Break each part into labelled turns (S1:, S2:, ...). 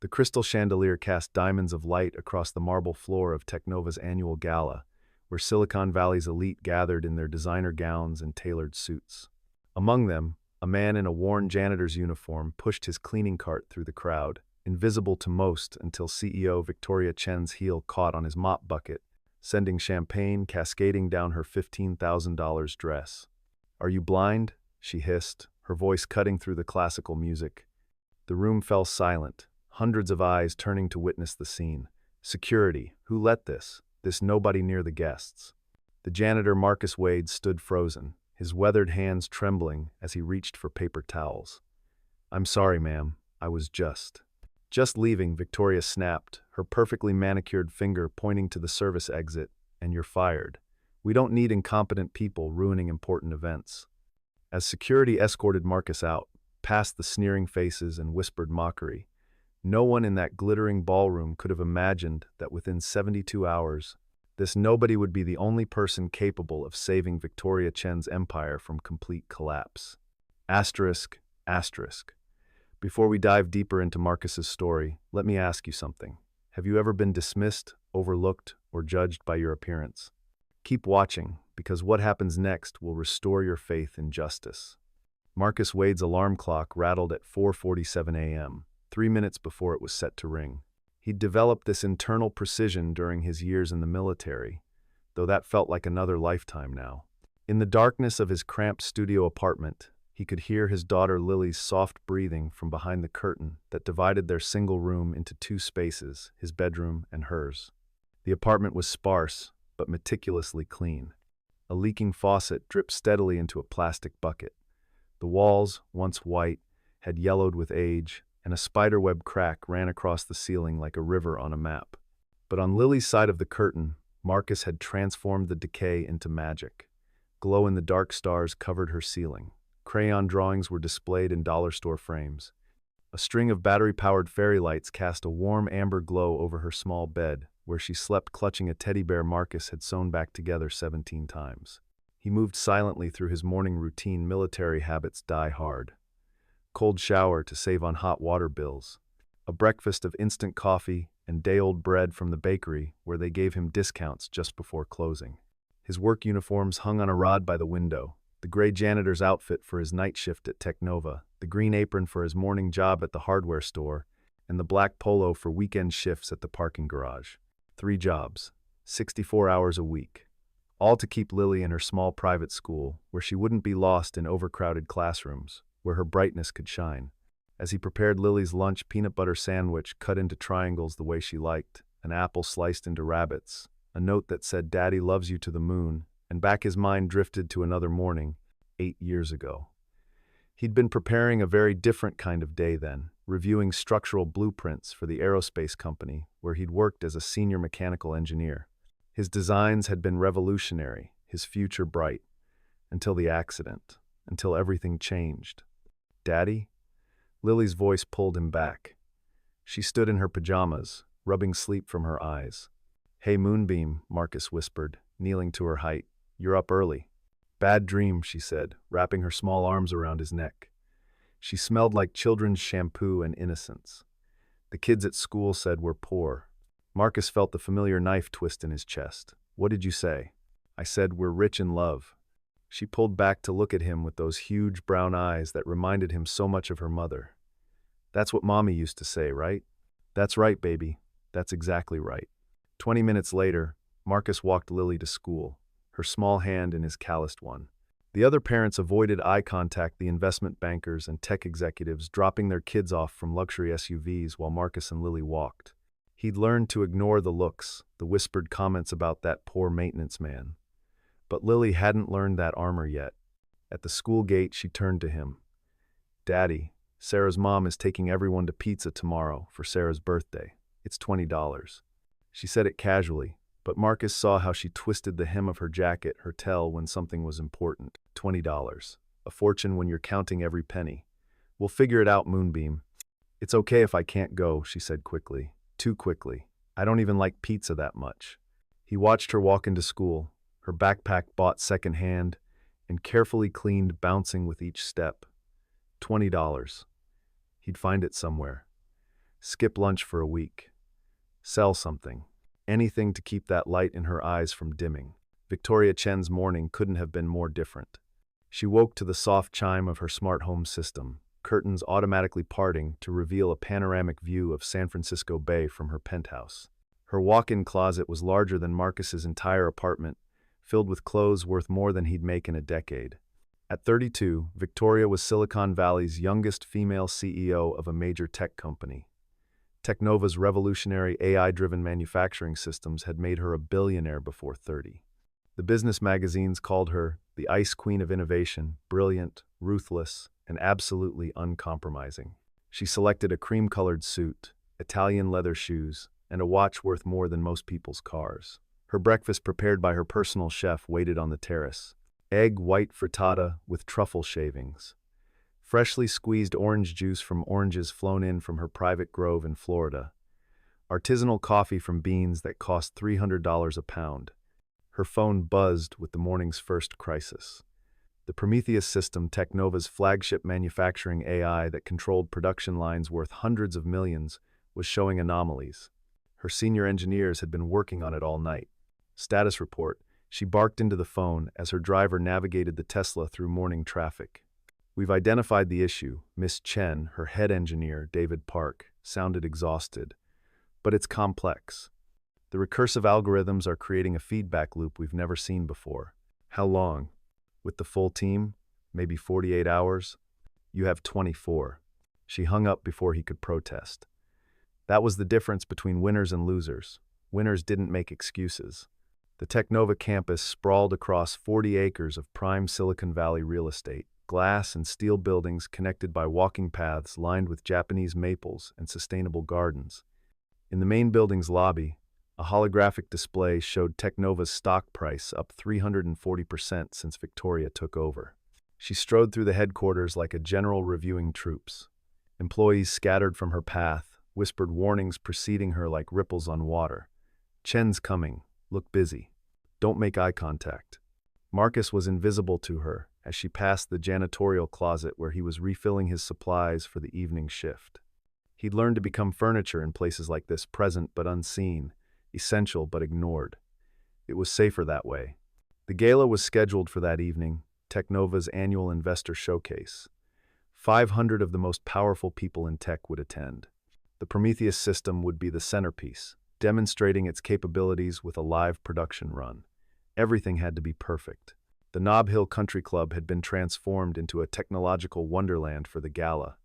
S1: The crystal chandelier cast diamonds of light across the marble floor of Technova's annual gala, where Silicon Valley's elite gathered in their designer gowns and tailored suits. Among them, a man in a worn janitor's uniform pushed his cleaning cart through the crowd, invisible to most until CEO Victoria Chen's heel caught on his mop bucket, sending champagne cascading down her $15,000 dress. "Are you blind?" she hissed, her voice cutting through the classical music. The room fell silent, hundreds of eyes turning to witness the scene. Security, who let this nobody near the guests. The janitor Marcus Wade stood frozen, his weathered hands trembling as he reached for paper towels. "I'm sorry, ma'am, I was just leaving," Victoria snapped, her perfectly manicured finger pointing to the service exit, "and you're fired. We don't need incompetent people ruining important events." As security escorted Marcus out, past the sneering faces and whispered mockery, no one in that glittering ballroom could have imagined that within 72 hours, this nobody would be the only person capable of saving Victoria Chen's empire from complete collapse. Asterisk, asterisk. Before we dive deeper into Marcus's story, let me ask you something. Have you ever been dismissed, overlooked, or judged by your appearance? Keep watching, because what happens next will restore your faith in justice. Marcus Wade's alarm clock rattled at 4:47 a.m., 3 minutes before it was set to ring. He'd developed this internal precision during his years in the military, though that felt like another lifetime now. In the darkness of his cramped studio apartment, he could hear his daughter Lily's soft breathing from behind the curtain that divided their single room into two spaces, his bedroom and hers. The apartment was sparse, but meticulously clean. A leaking faucet dripped steadily into a plastic bucket. The walls, once white, had yellowed with age, and a spiderweb crack ran across the ceiling like a river on a map. But on Lily's side of the curtain, Marcus had transformed the decay into magic. Glow-in-the-dark stars covered her ceiling. Crayon drawings were displayed in dollar store frames. A string of battery-powered fairy lights cast a warm amber glow over her small bed, where she slept clutching a teddy bear Marcus had sewn back together 17 times. He moved silently through his morning routine. Military habits die hard. Cold shower to save on hot water bills. A breakfast of instant coffee and day-old bread from the bakery, where they gave him discounts just before closing. His work uniforms hung on a rod by the window. The gray janitor's outfit for his night shift at Technova, the green apron for his morning job at the hardware store, and the black polo for weekend shifts at the parking garage. 3 jobs, 64 hours a week. All to keep Lily in her small private school, where she wouldn't be lost in overcrowded classrooms, where her brightness could shine. As he prepared Lily's lunch peanut butter sandwich cut into triangles the way she liked, an apple sliced into rabbits, a note that said "Daddy loves you" to the moon, and back his mind drifted to another morning, 8 years ago. He'd been preparing a very different kind of day then, reviewing structural blueprints for the aerospace company where he'd worked as a senior mechanical engineer. His designs had been revolutionary, his future bright, until the accident, until everything changed. "Daddy?" Lily's voice pulled him back. She stood in her pajamas, rubbing sleep from her eyes. "Hey, Moonbeam," Marcus whispered, kneeling to her height. "You're up early." "Bad dream," she said, wrapping her small arms around his neck. She smelled like children's shampoo and innocence. The kids at school said we're poor. Marcus felt the familiar knife twist in his chest. "What did you say?" "I said we're rich in love." She pulled back to look at him with those huge brown eyes that reminded him so much of her mother. "That's what Mommy used to say, right?" "That's right, baby. That's exactly right." 20 minutes later, Marcus walked Lily to school, her small hand in his calloused one. The other parents avoided eye contact, the investment bankers and tech executives dropping their kids off from luxury SUVs while Marcus and Lily walked. He'd learned to ignore the looks, the whispered comments about that poor maintenance man. But Lily hadn't learned that armor yet. At the school gate, she turned to him. "Daddy, Sarah's mom is taking everyone to pizza tomorrow for Sarah's birthday. It's $20. She said it casually, but Marcus saw how she twisted the hem of her jacket, her tell when something was important. $20. A fortune when you're counting every penny. "We'll figure it out, Moonbeam." "It's okay if I can't go," she said quickly. Too quickly. "I don't even like pizza that much." He watched her walk into school, her backpack bought secondhand and carefully cleaned, bouncing with each step. $20. He'd find it somewhere. Skip lunch for a week. Sell something. Anything to keep that light in her eyes from dimming. Victoria Chen's morning couldn't have been more different. She woke to the soft chime of her smart home system, curtains automatically parting to reveal a panoramic view of San Francisco Bay from her penthouse. Her walk-in closet was larger than Marcus's entire apartment, filled with clothes worth more than he'd make in a decade. At 32, Victoria was Silicon Valley's youngest female CEO of a major tech company. Technova's revolutionary AI-driven manufacturing systems had made her a billionaire before 30. The business magazines called her the Ice Queen of Innovation, brilliant, ruthless, and absolutely uncompromising. She selected a cream-colored suit, Italian leather shoes, and a watch worth more than most people's cars. Her breakfast, prepared by her personal chef, waited on the terrace. Egg white frittata with truffle shavings. Freshly squeezed orange juice from oranges flown in from her private grove in Florida. Artisanal coffee from beans that cost $300 a pound. Her phone buzzed with the morning's first crisis. The Prometheus system, Technova's flagship manufacturing AI that controlled production lines worth hundreds of millions, was showing anomalies. Her senior engineers had been working on it all night. Status report. She barked into the phone as her driver navigated the Tesla through morning traffic. "We've identified the issue," Miss Chen, her head engineer, David Park, sounded exhausted. "But it's complex. The recursive algorithms are creating a feedback loop we've never seen before." "How long?" "With the full team, maybe 48 hours. You have 24. She hung up before he could protest. That was the difference between winners and losers. Winners didn't make excuses. The Technova campus sprawled across 40 acres of prime Silicon Valley real estate, glass and steel buildings connected by walking paths lined with Japanese maples and sustainable gardens. In the main building's lobby, a holographic display showed Technova's stock price up 340% since Victoria took over. She strode through the headquarters like a general reviewing troops. Employees scattered from her path, whispered warnings preceding her like ripples on water. "Chen's coming. Look busy. Don't make eye contact." Marcus was invisible to her as she passed the janitorial closet where he was refilling his supplies for the evening shift. He'd learned to become furniture in places like this, present but unseen, essential but ignored. It was safer that way. The gala was scheduled for that evening, Technova's annual investor showcase. 500 of the most powerful people in tech would attend. The Prometheus system would be the centerpiece, demonstrating its capabilities with a live production run. Everything had to be perfect. The Nob Hill Country Club had been transformed into a technological wonderland for the gala.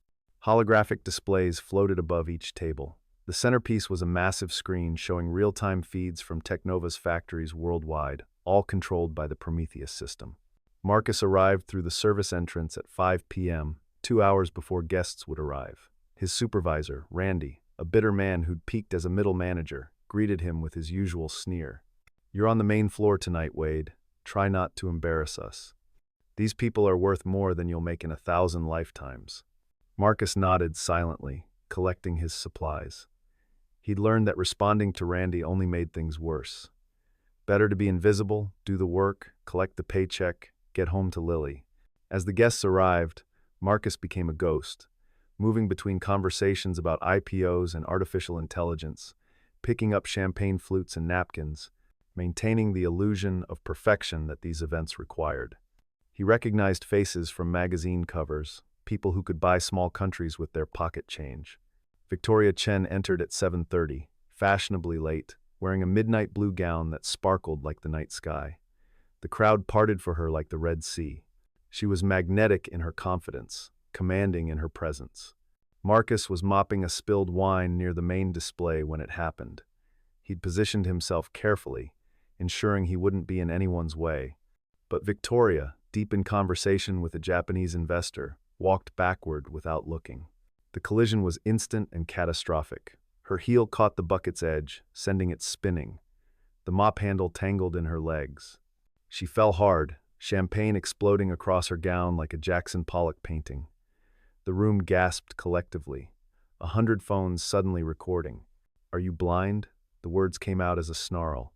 S1: Holographic displays floated above each table. The centerpiece was a massive screen showing real-time feeds from Technova's factories worldwide, all controlled by the Prometheus system. Marcus arrived through the service entrance at 5 p.m., 2 hours before guests would arrive. His supervisor, Randy, a bitter man who'd peaked as a middle manager, greeted him with his usual sneer. "You're on the main floor tonight, Wade. Try not to embarrass us. These people are worth more than you'll make in 1,000 lifetimes." Marcus nodded silently, collecting his supplies. He'd learned that responding to Randy only made things worse. Better to be invisible, do the work, collect the paycheck, get home to Lily. As the guests arrived, Marcus became a ghost, moving between conversations about IPOs and artificial intelligence, picking up champagne flutes and napkins, maintaining the illusion of perfection that these events required. He recognized faces from magazine covers, people who could buy small countries with their pocket change. Victoria Chen entered at 7:30, fashionably late, wearing a midnight blue gown that sparkled like the night sky. The crowd parted for her like the Red Sea. She was magnetic in her confidence, commanding in her presence. Marcus was mopping a spilled wine near the main display when it happened. He'd positioned himself carefully, ensuring he wouldn't be in anyone's way. But Victoria, deep in conversation with a Japanese investor, walked backward without looking. The collision was instant and catastrophic. Her heel caught the bucket's edge, sending it spinning. The mop handle tangled in her legs. She fell hard, champagne exploding across her gown like a Jackson Pollock painting. The room gasped collectively, 100 phones suddenly recording. "Are you blind?" The words came out as a snarl.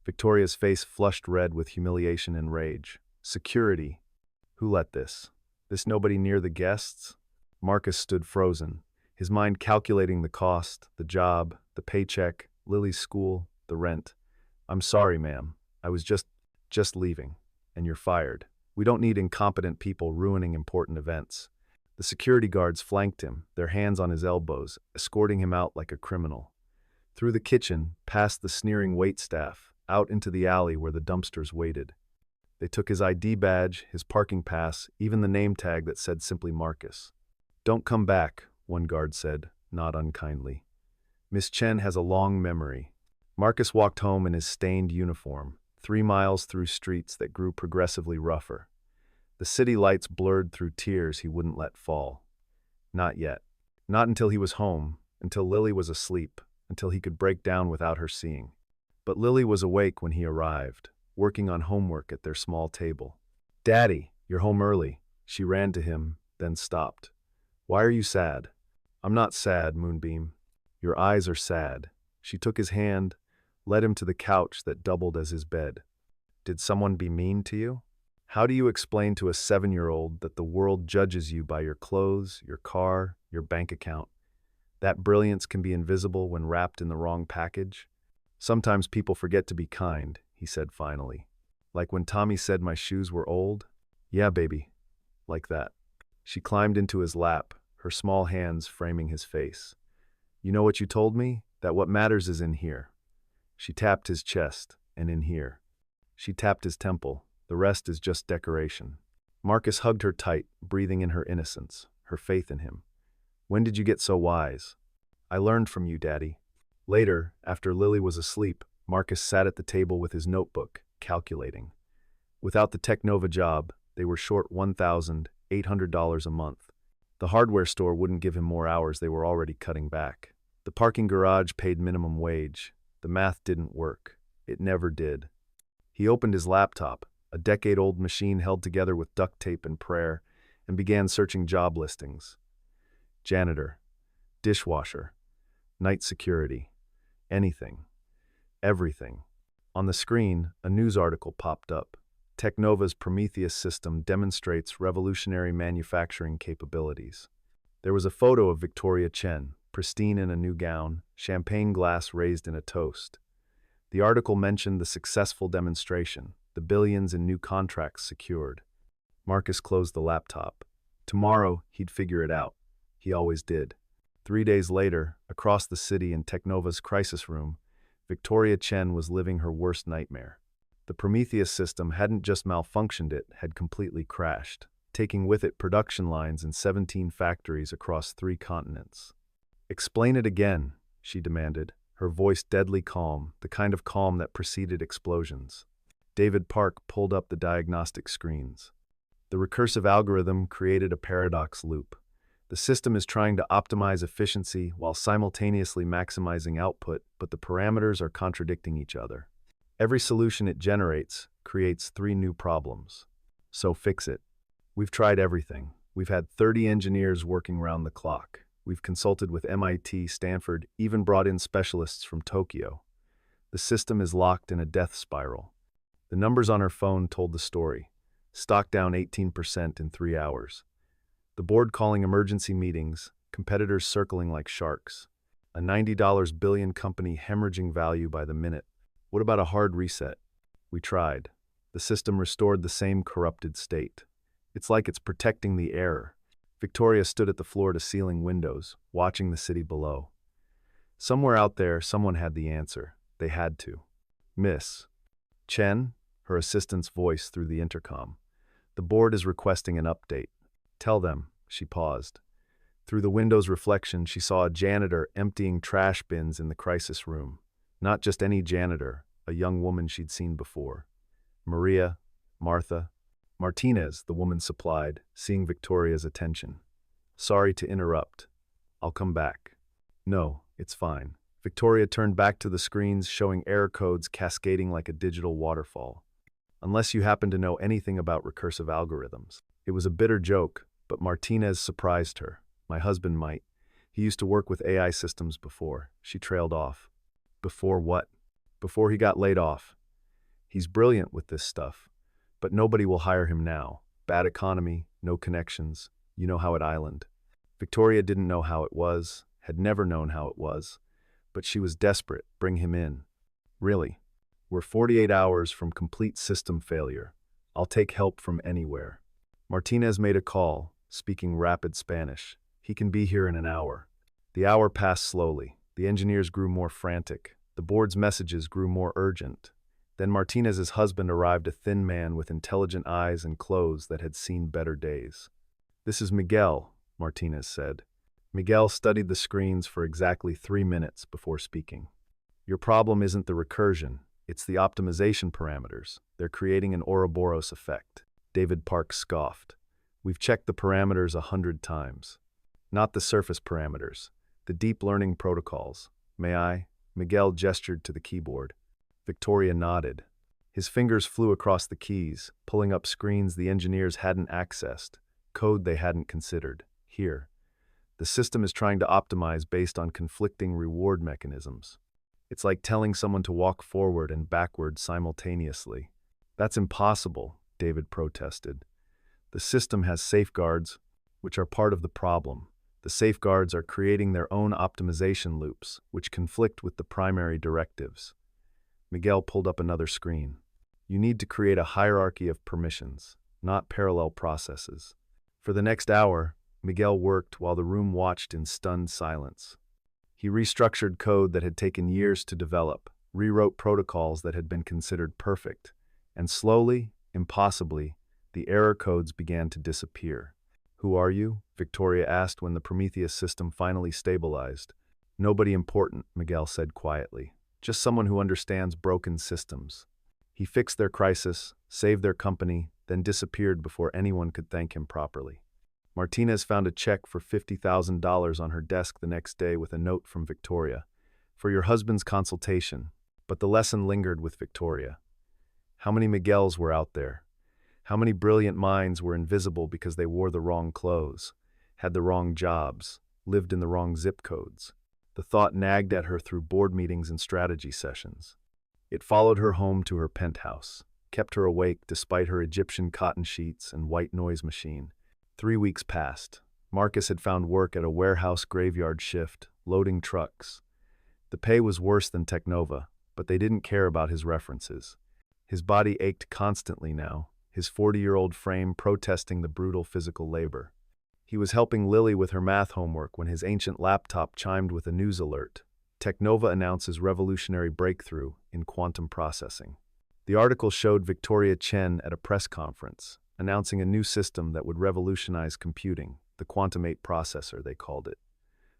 S1: Victoria's face flushed red with humiliation and rage. "Security? Who let this? This nobody near the guests?" Marcus stood frozen, his mind calculating the cost, the job, the paycheck, Lily's school, the rent. "I'm sorry, ma'am. I was just leaving, and you're fired. We don't need incompetent people ruining important events." The security guards flanked him, their hands on his elbows, escorting him out like a criminal. Through the kitchen, past the sneering waitstaff, out into the alley where the dumpsters waited. They took his ID badge, his parking pass, even the name tag that said simply Marcus. "Don't come back," one guard said, not unkindly. "Miss Chen has a long memory." Marcus walked home in his stained uniform, 3 miles through streets that grew progressively rougher. The city lights blurred through tears he wouldn't let fall. Not yet. Not until he was home, until Lily was asleep, until he could break down without her seeing. But Lily was awake when he arrived, working on homework at their small table. "Daddy, you're home early." She ran to him, then stopped. "Why are you sad?" "I'm not sad, Moonbeam." "Your eyes are sad." She took his hand, led him to the couch that doubled as his bed. "Did someone be mean to you?" How do you explain to a 7-year-old that the world judges you by your clothes, your car, your bank account? That brilliance can be invisible when wrapped in the wrong package? "Sometimes people forget to be kind," he said finally. "Like when Tommy said my shoes were old?" "Yeah, baby. Like that." She climbed into his lap, her small hands framing his face. "You know what you told me? That what matters is in here." She tapped his chest, and in here. She tapped his temple. "The rest is just decoration." Marcus hugged her tight, breathing in her innocence, her faith in him. "When did you get so wise?" "I learned from you, Daddy." Later, after Lily was asleep, Marcus sat at the table with his notebook, calculating. Without the Technova job, they were short $1,800 a month. The hardware store wouldn't give him more hours they were already cutting back. The parking garage paid minimum wage. The math didn't work. It never did. He opened his laptop, a decade-old machine held together with duct tape and prayer, and began searching job listings. Janitor, dishwasher, night security, anything, everything. On the screen, a news article popped up. Technova's Prometheus system demonstrates revolutionary manufacturing capabilities. There was a photo of Victoria Chen, pristine in a new gown, champagne glass raised in a toast. The article mentioned the successful demonstration, the billions in new contracts secured. Marcus closed the laptop. Tomorrow, he'd figure it out. He always did. 3 days later, across the city in Technova's crisis room, Victoria Chen was living her worst nightmare. The Prometheus system hadn't just malfunctioned, it had completely crashed, taking with it production lines in 17 factories across 3 continents. "Explain it again," she demanded, her voice deadly calm, the kind of calm that preceded explosions. David Park pulled up the diagnostic screens. The recursive algorithm created a paradox loop. The system is trying to optimize efficiency while simultaneously maximizing output, but the parameters are contradicting each other. Every solution it generates creates 3 new problems. So fix it. We've tried everything. We've had 30 engineers working round the clock. We've consulted with MIT, Stanford, even brought in specialists from Tokyo. The system is locked in a death spiral. The numbers on her phone told the story. Stock down 18% in 3 hours. The board calling emergency meetings, competitors circling like sharks. A $90 billion company hemorrhaging value by the minute. What about a hard reset? We tried. The system restored the same corrupted state. It's like it's protecting the error. Victoria stood at the floor-to-ceiling windows, watching the city below. Somewhere out there, someone had the answer. They had to. "Miss Chen?" Her assistant's voice through the intercom. "The board is requesting an update." "Tell them." She paused. Through the window's reflection, she saw a janitor emptying trash bins in the crisis room. Not just any janitor, a young woman she'd seen before. Maria, Martha, Martinez, the woman supplied, seeing Victoria's attention. "Sorry to interrupt. I'll come back." "No, it's fine." Victoria turned back to the screens, showing error codes cascading like a digital waterfall. "Unless you happen to know anything about recursive algorithms." It was a bitter joke, but Martinez surprised her. "My husband might. He used to work with AI systems before." She trailed off. "Before what?" "Before he got laid off. He's brilliant with this stuff, but nobody will hire him now. Bad economy, no connections. You know how at Island." Victoria didn't know how it was, had never known how it was, but she was desperate. Bring him in. Really? We're 48 hours from complete system failure. I'll take help from anywhere. Martinez made a call, speaking rapid Spanish. He can be here in an hour. The hour passed slowly. The engineers grew more frantic. The board's messages grew more urgent. Then Martinez's husband arrived, a thin man with intelligent eyes and clothes that had seen better days. "This is Miguel," Martinez said. Miguel studied the screens for exactly 3 minutes before speaking. "Your problem isn't the recursion, it's the optimization parameters. They're creating an Ouroboros effect." David Park scoffed. "We've checked the parameters 100 times. Not the surface parameters, the deep learning protocols. May I?" Miguel gestured to the keyboard. Victoria nodded. His fingers flew across the keys, pulling up screens the engineers hadn't accessed, code they hadn't considered. "Here. The system is trying to optimize based on conflicting reward mechanisms. It's like telling someone to walk forward and backward simultaneously." "That's impossible," David protested. "The system has safeguards, which are part of the problem. The safeguards are creating their own optimization loops, which conflict with the primary directives." Miguel pulled up another screen. "You need to create a hierarchy of permissions, not parallel processes." For the next hour, Miguel worked while the room watched in stunned silence. He restructured code that had taken years to develop, rewrote protocols that had been considered perfect, and slowly, impossibly, the error codes began to disappear. "Who are you?" Victoria asked when the Prometheus system finally stabilized. "Nobody important," Miguel said quietly. "Just someone who understands broken systems." He fixed their crisis, saved their company, then disappeared before anyone could thank him properly. Martinez found a check for $50,000 on her desk the next day with a note from Victoria. "For your husband's consultation." But the lesson lingered with Victoria. How many Miguels were out there? How many brilliant minds were invisible because they wore the wrong clothes, had the wrong jobs, lived in the wrong zip codes? The thought nagged at her through board meetings and strategy sessions. It followed her home to her penthouse, kept her awake despite her Egyptian cotton sheets and white noise machine. 3 weeks passed. Marcus had found work at a warehouse graveyard shift, loading trucks. The pay was worse than Teknova, but they didn't care about his references. His body ached constantly now, his 40-year-old frame protesting the brutal physical labor. He was helping Lily with her math homework when his ancient laptop chimed with a news alert. Teknova announces revolutionary breakthrough in quantum processing. The article showed Victoria Chen at a press conference, announcing a new system that would revolutionize computing, the Quantum 8 processor, they called it.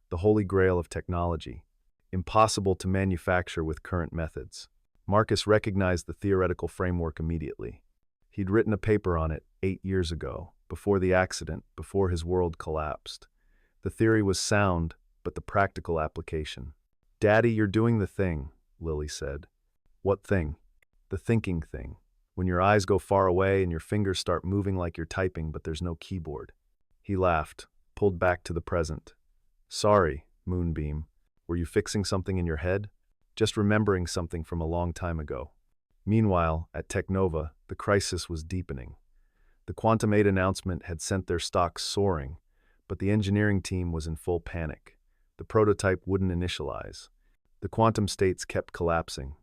S1: The holy grail of technology, impossible to manufacture with current methods. Marcus recognized the theoretical framework immediately. He'd written a paper on it 8 years ago, before the accident, before his world collapsed. The theory was sound, but the practical application. "Daddy, you're doing the thing," Lily said. "What thing?" "The thinking thing. When your eyes go far away and your fingers start moving like you're typing, but there's no keyboard." He laughed, pulled back to the present. "Sorry, Moonbeam. Were you fixing something in your head?" "Just remembering something from a long time ago." Meanwhile, at Teknova, the crisis was deepening. The Quantum 8 announcement had sent their stocks soaring, but the engineering team was in full panic. The prototype wouldn't initialize. The quantum states kept collapsing.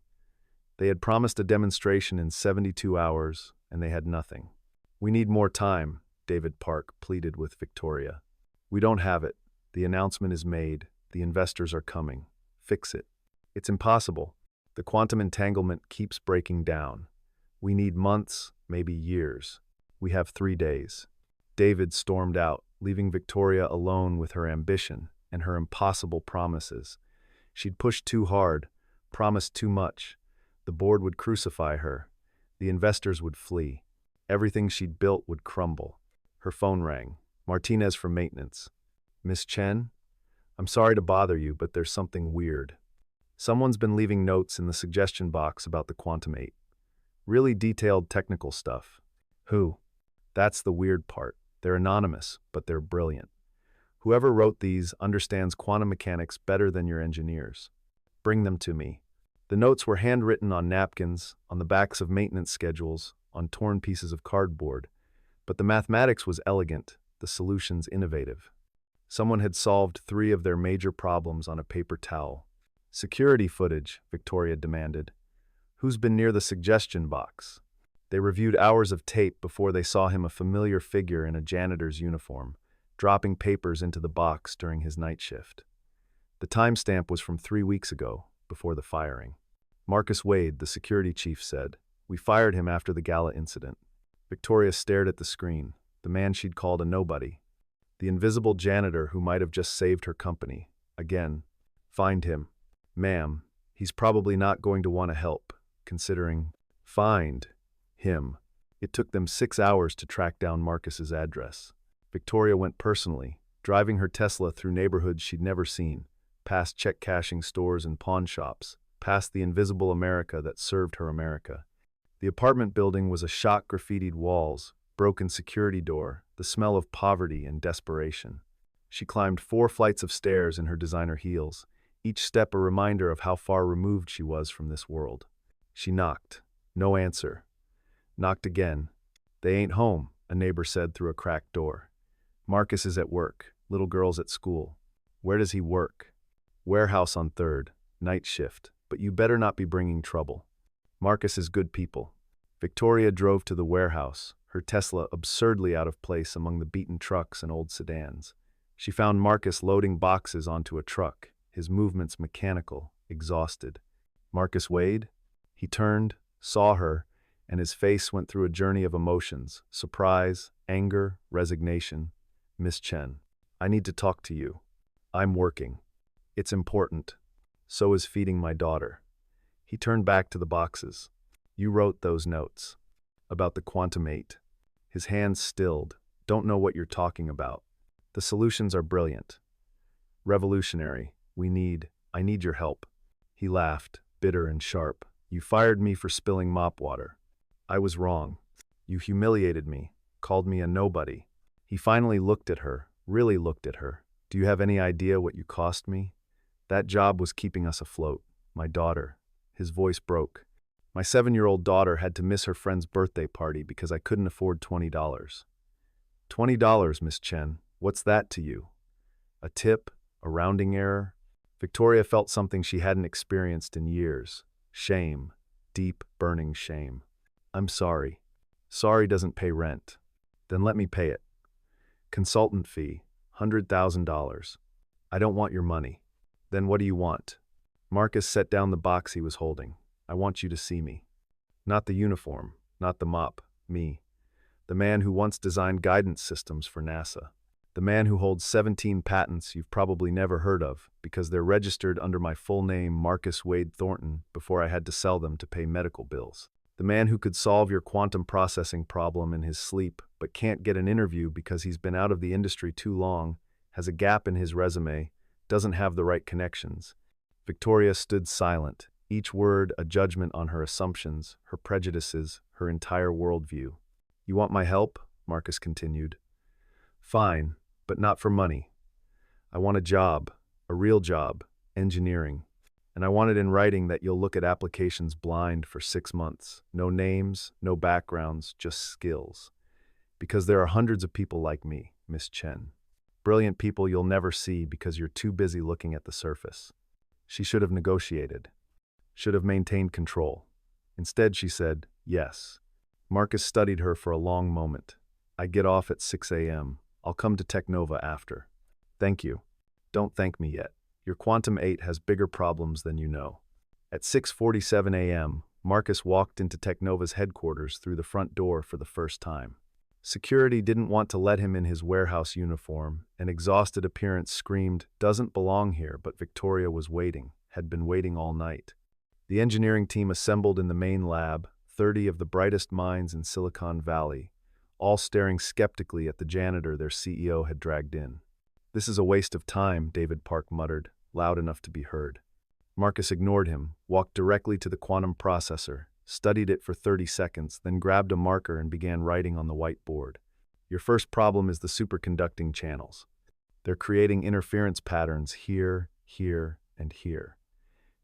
S1: They had promised a demonstration in 72 hours, and they had nothing. "We need more time," David Park pleaded with Victoria. "We don't have it. The announcement is made. The investors are coming. Fix it." "It's impossible. The quantum entanglement keeps breaking down. We need months, maybe years. We have 3 days." David stormed out, leaving Victoria alone with her ambition and her impossible promises. She'd pushed too hard, promised too much. The board would crucify her. The investors would flee. Everything she'd built would crumble. Her phone rang. Martinez from maintenance. "Miss Chen? I'm sorry to bother you, but there's something weird. Someone's been leaving notes in the suggestion box about the Quantum 8. Really detailed technical stuff." "Who?" "That's the weird part. They're anonymous, but they're brilliant. Whoever wrote these understands quantum mechanics better than your engineers. Bring them to me." The notes were handwritten on napkins, on the backs of maintenance schedules, on torn pieces of cardboard. But the mathematics was elegant, the solutions innovative. Someone had solved 3 of their major problems on a paper towel. Security footage, Victoria demanded. Who's been near the suggestion box? They reviewed hours of tape before they saw him, a familiar figure in a janitor's uniform, dropping papers into the box during his night shift. The timestamp was from 3 weeks ago, before the firing. Marcus Wade, the security chief, said, "We fired him after the gala incident." Victoria stared at the screen, the man she'd called a nobody. The invisible janitor who might have just saved her company. Again. Find him. Ma'am, he's probably not going to want to help, considering. Find him. It took them 6 hours to track down Marcus's address. Victoria went personally, driving her Tesla through neighborhoods she'd never seen, past check-cashing stores and pawn shops, past the invisible America that served her America. The apartment building was a shock, graffitied walls, broken security door, the smell of poverty and desperation. She climbed 4 flights of stairs in her designer heels, each step a reminder of how far removed she was from this world. She knocked. No answer. Knocked again. "They ain't home," a neighbor said through a cracked door. "Marcus is at work. Little girl's at school." "Where does he work?" "Warehouse on 3rd, night shift, but you better not be bringing trouble." "Marcus is good people." Victoria drove to the warehouse, her Tesla absurdly out of place among the beaten trucks and old sedans. She found Marcus loading boxes onto a truck, his movements mechanical, exhausted. "Marcus Wade?" He turned, saw her, and his face went through a journey of emotions: surprise, anger, resignation. "Miss Chen, I need to talk to you. I'm working. It's important. So is feeding my daughter." He turned back to the boxes. "You wrote those notes. About the Quantum 8. His hands stilled. "Don't know what you're talking about. The solutions are brilliant. Revolutionary. I need your help." He laughed, bitter and sharp. "You fired me for spilling mop water. I was wrong. You humiliated me, called me a nobody." He finally looked at her, really looked at her. "Do you have any idea what you cost me? That job was keeping us afloat. My daughter." His voice broke. "My 7-year-old daughter had to miss her friend's birthday party because I couldn't afford $20. $20, Miss Chen. What's that to you? A tip? A rounding error?" Victoria felt something she hadn't experienced in years. Shame. Deep, burning shame. "I'm sorry." "Sorry doesn't pay rent." "Then let me pay it." "Consultant fee, $100,000. "I don't want your money." "Then what do you want?" Marcus set down the box he was holding. "I want you to see me. Not the uniform, not the mop, me. The man who once designed guidance systems for NASA. The man who holds 17 patents you've probably never heard of because they're registered under my full name, Marcus Wade Thornton, before I had to sell them to pay medical bills. The man who could solve your quantum processing problem in his sleep but can't get an interview because he's been out of the industry too long, has a gap in his resume, doesn't have the right connections." Victoria stood silent, each word a judgment on her assumptions, her prejudices, her entire worldview. "You want my help?" Marcus continued. "Fine, but not for money. I want a job, a real job, engineering. And I want it in writing that you'll look at applications blind for 6 months. No names, no backgrounds, just skills. Because there are hundreds of people like me, Miss Chen. Brilliant people you'll never see because you're too busy looking at the surface." She should have negotiated. Should have maintained control. Instead, she said, "Yes." Marcus studied her for a long moment. "I get off at 6 a.m. I'll come to Technova after." "Thank you." "Don't thank me yet. Your Quantum 8 has bigger problems than you know." At 6:47 a.m., Marcus walked into Technova's headquarters through the front door for the first time. Security didn't want to let him in his warehouse uniform. An exhausted appearance screamed, "Doesn't belong here," but Victoria was waiting, had been waiting all night. The engineering team assembled in the main lab, 30 of the brightest minds in Silicon Valley, all staring skeptically at the janitor their CEO had dragged in. "This is a waste of time," David Park muttered, loud enough to be heard. Marcus ignored him, walked directly to the quantum processor, studied it for 30 seconds, then grabbed a marker and began writing on the whiteboard. "Your first problem is the superconducting channels. They're creating interference patterns here, here, and here."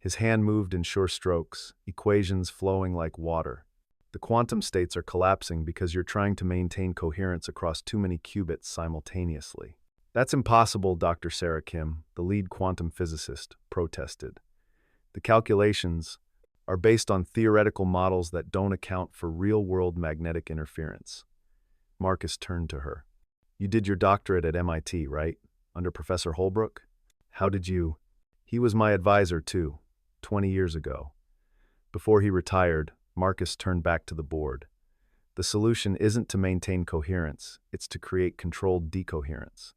S1: His hand moved in sure strokes, equations flowing like water. "The quantum states are collapsing because you're trying to maintain coherence across too many qubits simultaneously. That's impossible, Dr. Sarah Kim, the lead quantum physicist, protested. The calculations are based on theoretical models that don't account for real-world magnetic interference. Marcus turned to her. You did your doctorate at MIT, right? Under Professor Holbrook? How did you? He was my advisor, too, 20 years ago. Before he retired, Marcus turned back to the board. The solution isn't to maintain coherence, it's to create controlled decoherence.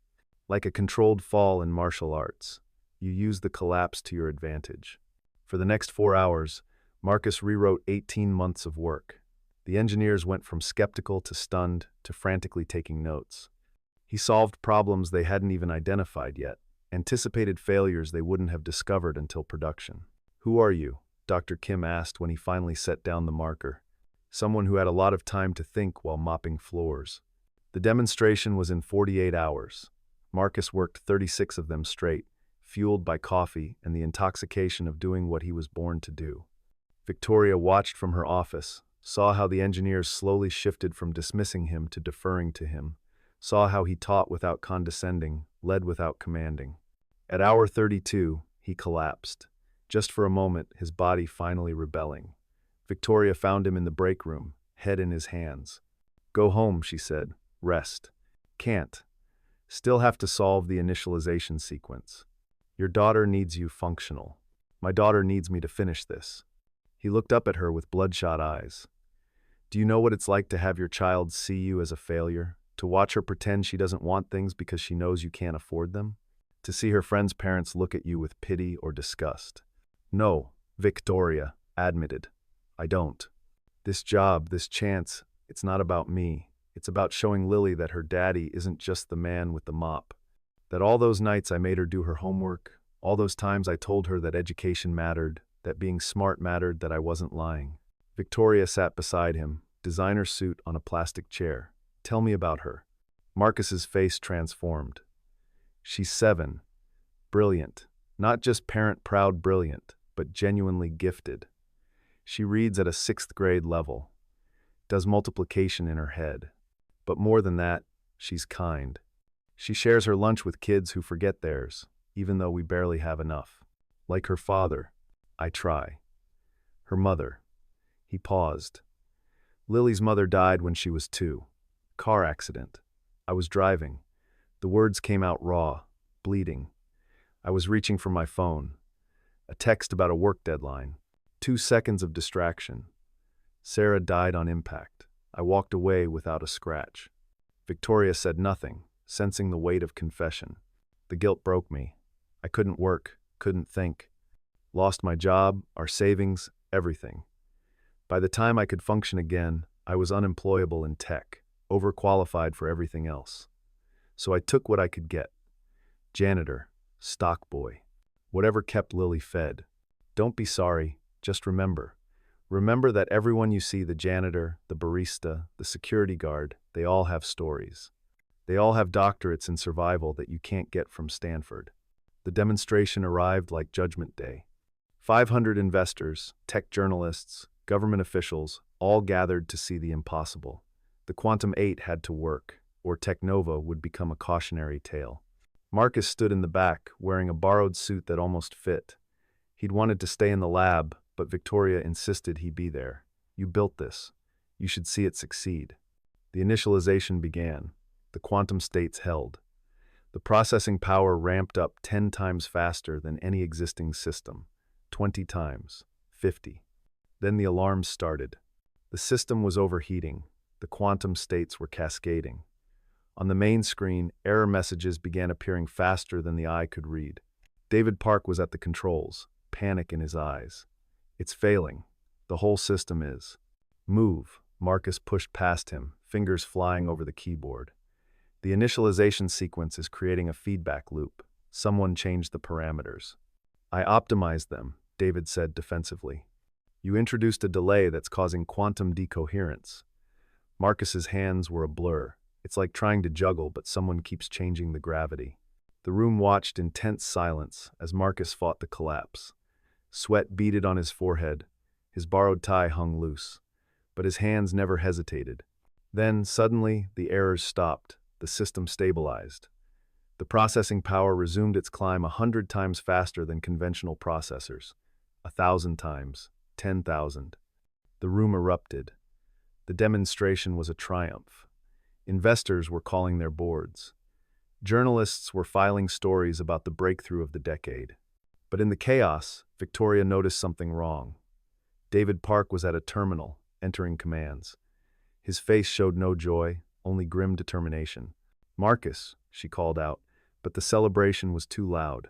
S1: Like a controlled fall in martial arts, you use the collapse to your advantage. For the next 4 hours, Marcus rewrote 18 months of work. The engineers went from skeptical to stunned to frantically taking notes. He solved problems they hadn't even identified yet, anticipated failures they wouldn't have discovered until production. Who are you? Dr. Kim asked when he finally set down the marker. Someone who had a lot of time to think while mopping floors. The demonstration was in 48 hours. Marcus worked 36 of them straight, fueled by coffee and the intoxication of doing what he was born to do. Victoria watched from her office, saw how the engineers slowly shifted from dismissing him to deferring to him, saw how he taught without condescending, led without commanding. At hour 32, he collapsed. Just for a moment, his body finally rebelling. Victoria found him in the break room, head in his hands. Go home, she said. Rest. Can't. Still have to solve the initialization sequence. Your daughter needs you functional. My daughter needs me to finish this. He looked up at her with bloodshot eyes. Do you know what it's like to have your child see you as a failure? To watch her pretend she doesn't want things because she knows you can't afford them? To see her friends' parents look at you with pity or disgust? No, Victoria admitted. I don't. This job, this chance, it's not about me. It's about showing Lily that her daddy isn't just the man with the mop. That all those nights I made her do her homework, all those times I told her that education mattered, that being smart mattered, that I wasn't lying. Victoria sat beside him, designer suit on a plastic chair. Tell me about her. Marcus's face transformed. She's 7. Brilliant. Not just parent-proud brilliant, but genuinely gifted. She reads at a 6th grade level, does multiplication in her head. But more than that, she's kind. She shares her lunch with kids who forget theirs, even though we barely have enough. Like her father, I try. Her mother. He paused. Lily's mother died when she was 2. Car accident. I was driving. The words came out raw, bleeding. I was reaching for my phone. A text about a work deadline. 2 seconds of distraction. Sarah died on impact. I walked away without a scratch. Victoria said nothing, sensing the weight of confession. The guilt broke me. I couldn't work, couldn't think. Lost my job, our savings, everything. By the time I could function again, I was unemployable in tech, overqualified for everything else. So I took what I could get. Janitor, stock boy, whatever kept Lily fed. Don't be sorry, just remember. Remember that everyone you see, the janitor, the barista, the security guard, they all have stories. They all have doctorates in survival that you can't get from Stanford. The demonstration arrived like Judgment Day. 500 investors, tech journalists, government officials, all gathered to see the impossible. The Quantum 8 had to work, or Technova would become a cautionary tale. Marcus stood in the back, wearing a borrowed suit that almost fit. He'd wanted to stay in the lab, but Victoria insisted he be there. You built this. You should see it succeed. The initialization began. The quantum states held. The processing power ramped up 10 times faster than any existing system. 20 times. 50. Then the alarms started. The system was overheating. The quantum states were cascading. On the main screen, error messages began appearing faster than the eye could read. David Park was at the controls, panic in his eyes. It's failing. The whole system is. Move. Marcus pushed past him, fingers flying over the keyboard. The initialization sequence is creating a feedback loop. Someone changed the parameters. I optimized them, David said defensively. You introduced a delay that's causing quantum decoherence. Marcus's hands were a blur. It's like trying to juggle, but someone keeps changing the gravity. The room watched in tense silence as Marcus fought the collapse. Sweat beaded on his forehead. His borrowed tie hung loose. But his hands never hesitated. Then, suddenly, the errors stopped. The system stabilized. The processing power resumed its climb 100 times faster than conventional processors. 1,000 times. 10,000. The room erupted. The demonstration was a triumph. Investors were calling their boards. Journalists were filing stories about the breakthrough of the decade. But in the chaos, Victoria noticed something wrong. David Park was at a terminal, entering commands. His face showed no joy, only grim determination. "Marcus," she called out, but the celebration was too loud.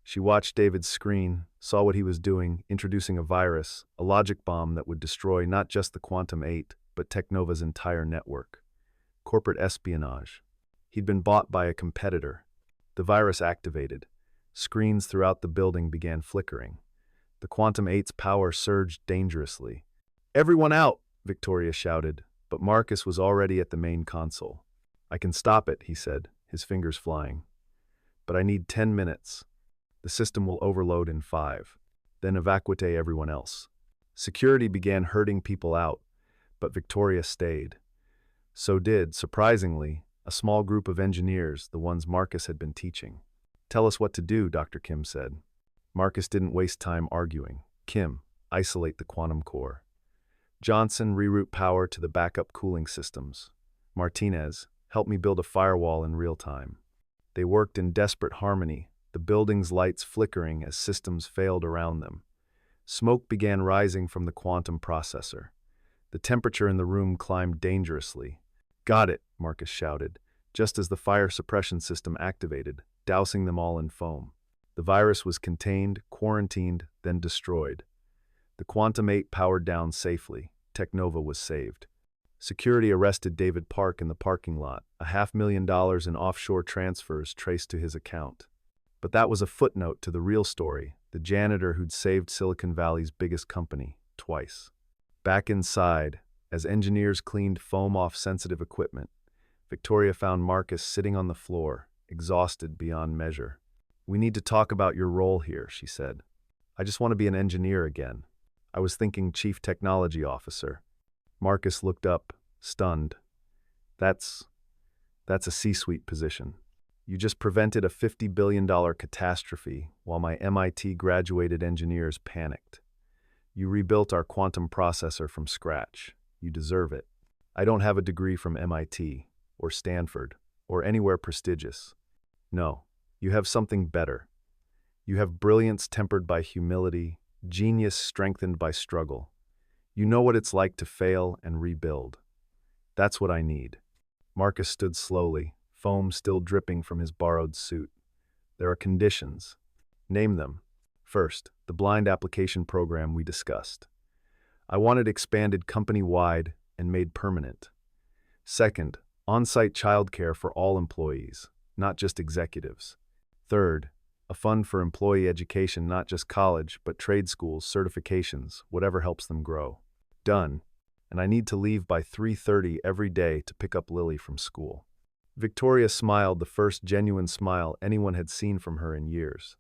S1: She watched David's screen, saw what he was doing, introducing a virus, a logic bomb that would destroy not just the Quantum 8, but Technova's entire network. Corporate espionage. He'd been bought by a competitor. The virus activated. Screens throughout the building began flickering. The Quantum 8's power surged dangerously. "Everyone out!" Victoria shouted, but Marcus was already at the main console. "I can stop it," he said, his fingers flying. "But I need 10 minutes. The system will overload in 5. Then evacuate everyone else." Security began herding people out, but Victoria stayed. So did, surprisingly, a small group of engineers, the ones Marcus had been teaching. "Tell us what to do," Dr. Kim said. Marcus didn't waste time arguing. "Kim, isolate the quantum core. Johnson, reroute power to the backup cooling systems. Martinez, help me build a firewall in real time." They worked in desperate harmony, the building's lights flickering as systems failed around them. Smoke began rising from the quantum processor. The temperature in the room climbed dangerously. "Got it," Marcus shouted, just as the fire suppression system activated, dousing them all in foam. The virus was contained, quarantined, then destroyed. The Quantum 8 powered down safely. Technova was saved. Security arrested David Park in the parking lot, $500,000 in offshore transfers traced to his account. But that was a footnote to the real story, the janitor who'd saved Silicon Valley's biggest company, twice. Back inside, as engineers cleaned foam off sensitive equipment, Victoria found Marcus sitting on the floor, exhausted beyond measure. "We need to talk about your role here," she said. "I just want to be an engineer again. I was thinking Chief Technology Officer." Marcus looked up, stunned. That's a C-suite position. You just prevented a $50 billion catastrophe while my MIT graduated engineers panicked. You rebuilt our quantum processor from scratch. You deserve it. I don't have a degree from MIT, or Stanford, or anywhere prestigious. No, you have something better. You have brilliance tempered by humility, genius strengthened by struggle. You know what it's like to fail and rebuild. That's what I need." Marcus stood slowly, foam still dripping from his borrowed suit. "There are conditions." "Name them." "First, the blind application program we discussed. I want it expanded company-wide and made permanent. Second, on-site childcare for all employees, not just executives. Third, a fund for employee education, not just college, but trade schools, certifications, whatever helps them grow. Done. And I need to leave by 3:30 every day to pick up Lily from school." Victoria smiled, the first genuine smile anyone had seen from her in years.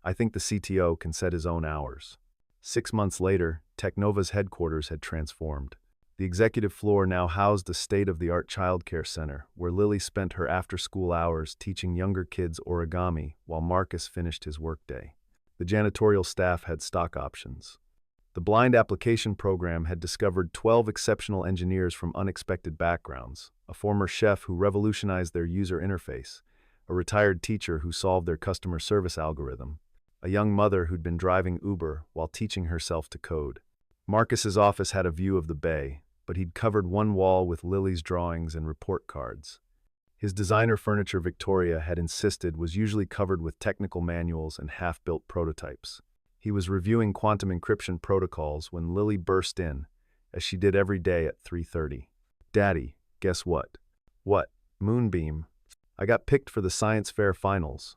S1: "I think the CTO can set his own hours." 6 months later, Technova's headquarters had transformed. The executive floor now housed a state-of-the-art childcare center, where Lily spent her after-school hours teaching younger kids origami while Marcus finished his workday. The janitorial staff had stock options. The blind application program had discovered 12 exceptional engineers from unexpected backgrounds, a former chef who revolutionized their user interface, a retired teacher who solved their customer service algorithm, a young mother who'd been driving Uber while teaching herself to code. Marcus's office had a view of the bay, but he'd covered one wall with Lily's drawings and report cards. His designer furniture, Victoria had insisted, was usually covered with technical manuals and half-built prototypes. He was reviewing quantum encryption protocols when Lily burst in, as she did every day at 3:30. "Daddy, guess what?" "What?" "Moonbeam. I got picked for the science fair finals.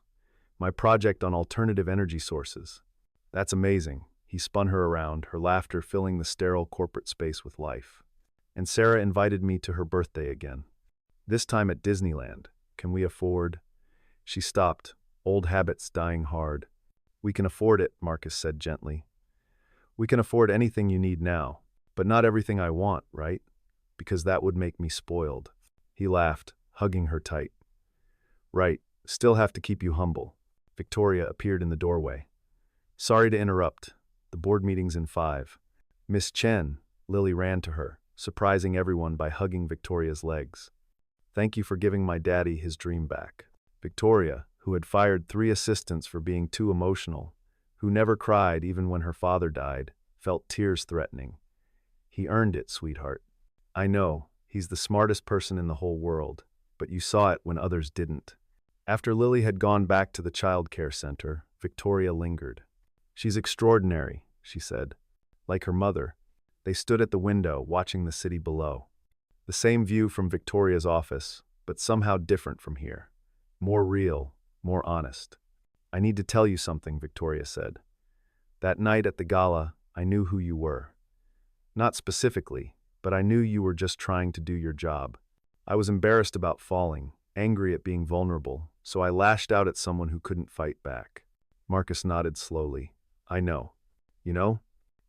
S1: My project on alternative energy sources." "That's amazing." He spun her around, her laughter filling the sterile corporate space with life. "And Sarah invited me to her birthday again. This time at Disneyland. Can we afford?" She stopped, old habits dying hard. "We can afford it," Marcus said gently. "We can afford anything you need now, but not everything I want, right? Because that would make me spoiled." He laughed, hugging her tight. "Right, Still have to keep you humble. Victoria appeared in the doorway. Sorry to interrupt. The board meeting's in 5. Miss Chen, Lily ran to her, surprising everyone by hugging Victoria's legs. Thank you for giving my daddy his dream back. Victoria, who had fired 3 assistants for being too emotional, who never cried even when her father died, felt tears threatening. He earned it, sweetheart. I know, he's the smartest person in the whole world, but you saw it when others didn't. After Lily had gone back to the child care center, Victoria lingered. She's extraordinary, she said. Like her mother, they stood at the window watching the city below. The same view from Victoria's office, but somehow different from here. More real, more honest. I need to tell you something, Victoria said. That night at the gala, I knew who you were. Not specifically, but I knew you were just trying to do your job. I was embarrassed about falling, angry at being vulnerable, so I lashed out at someone who couldn't fight back. Marcus nodded slowly. I know. You know,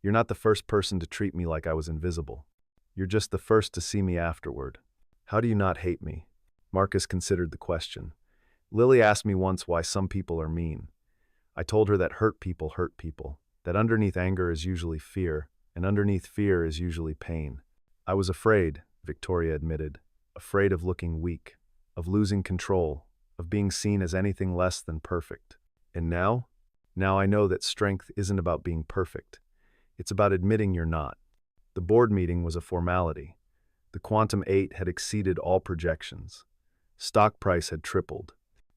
S1: you're not the first person to treat me like I was invisible. You're just the first to see me afterward. How do you not hate me? Marcus considered the question. Lily asked me once why some people are mean. I told her that hurt people, that underneath anger is usually fear, and underneath fear is usually pain. I was afraid, Victoria admitted, afraid of looking weak, of losing control, of being seen as anything less than perfect. And now? Now I know that strength isn't about being perfect. It's about admitting you're not. The board meeting was a formality. The Quantum 8 had exceeded all projections. Stock price had tripled.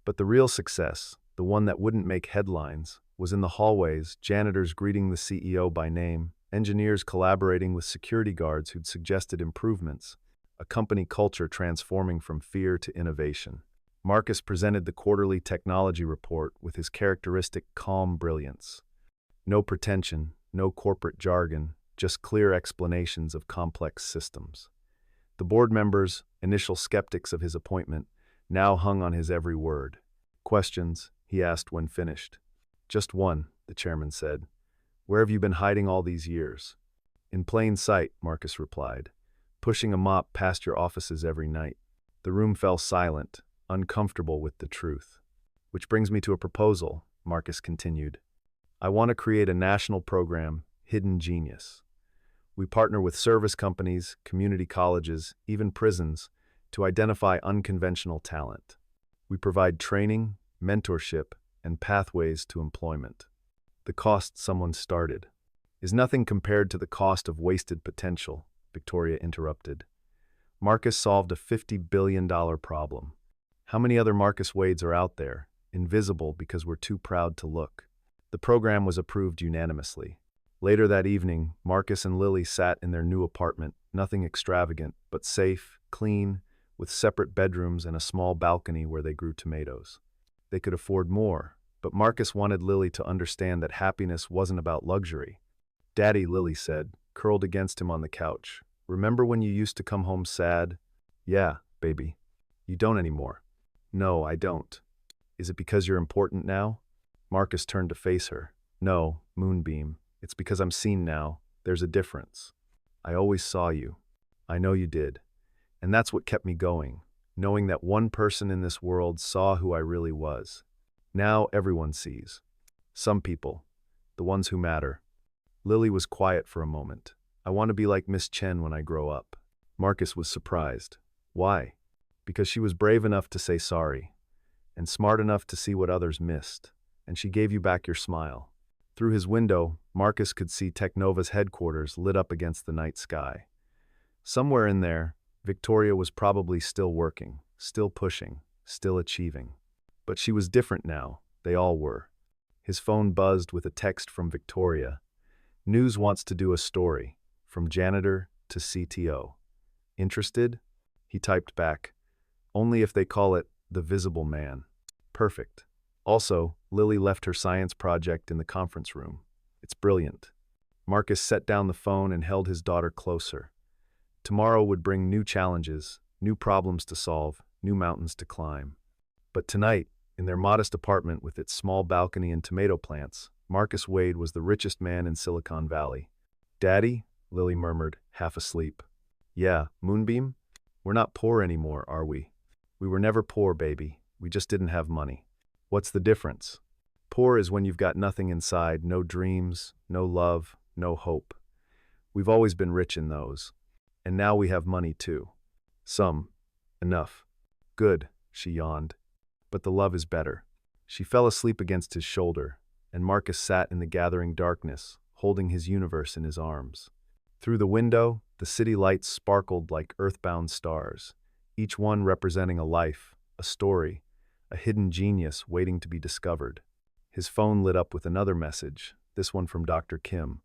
S1: But the real success, the one that wouldn't make headlines, was in the hallways, janitors greeting the CEO by name, engineers collaborating with security guards who'd suggested improvements, a company culture transforming from fear to innovation. Marcus presented the quarterly technology report with his characteristic calm brilliance. No pretension, no corporate jargon, just clear explanations of complex systems. The board members, initial skeptics of his appointment, now hung on his every word. Questions, he asked when finished. Just one, the chairman said. Where have you been hiding all these years? In plain sight, Marcus replied, pushing a mop past your offices every night. The room fell silent, uncomfortable with the truth. Which brings me to a proposal, Marcus continued. I want to create a national program, Hidden Genius. We partner with service companies, community colleges, even prisons, to identify unconventional talent. We provide training, mentorship, and pathways to employment. The cost someone started is nothing compared to the cost of wasted potential, Victoria interrupted. Marcus solved a $50 billion problem. How many other Marcus Wades are out there, invisible because we're too proud to look? The program was approved unanimously. Later that evening, Marcus and Lily sat in their new apartment, nothing extravagant, but safe, clean, with separate bedrooms and a small balcony where they grew tomatoes. They could afford more, but Marcus wanted Lily to understand that happiness wasn't about luxury. Daddy, Lily said, curled against him on the couch. Remember when you used to come home sad? Yeah, baby. You don't anymore. No, I don't. Is it because you're important now? Marcus turned to face her. No, Moonbeam. It's because I'm seen now. There's a difference. I always saw you. I know you did. And that's what kept me going, knowing that one person in this world saw who I really was. Now everyone sees. Some people, the ones who matter. Lily was quiet for a moment. I want to be like Miss Chen when I grow up. Marcus was surprised. Why? Because she was brave enough to say sorry, and smart enough to see what others missed, and she gave you back your smile. Through his window, Marcus could see Technova's headquarters lit up against the night sky. Somewhere in there, Victoria was probably still working, still pushing, still achieving. But she was different now. They all were. His phone buzzed with a text from Victoria. News wants to do a story, from janitor to CTO. Interested? He typed back. Only if they call it The Visible Man. Perfect. Also, Lily left her science project in the conference room. It's brilliant. Marcus set down the phone and held his daughter closer. Tomorrow would bring new challenges, new problems to solve, new mountains to climb. But tonight, in their modest apartment with its small balcony and tomato plants, Marcus Wade was the richest man in Silicon Valley. Daddy, Lily murmured, half asleep. Yeah, Moonbeam? We're not poor anymore, are we? We were never poor, baby. We just didn't have money. What's the difference? Poor is when you've got nothing inside, no dreams, no love, no hope. We've always been rich in those. And now we have money too. Some. Enough. Good, she yawned. But the love is better. She fell asleep against his shoulder, and Marcus sat in the gathering darkness, holding his universe in his arms. Through the window, the city lights sparkled like earthbound stars, each one representing a life, a story, a hidden genius waiting to be discovered. His phone lit up with another message, this one from Dr. Kim.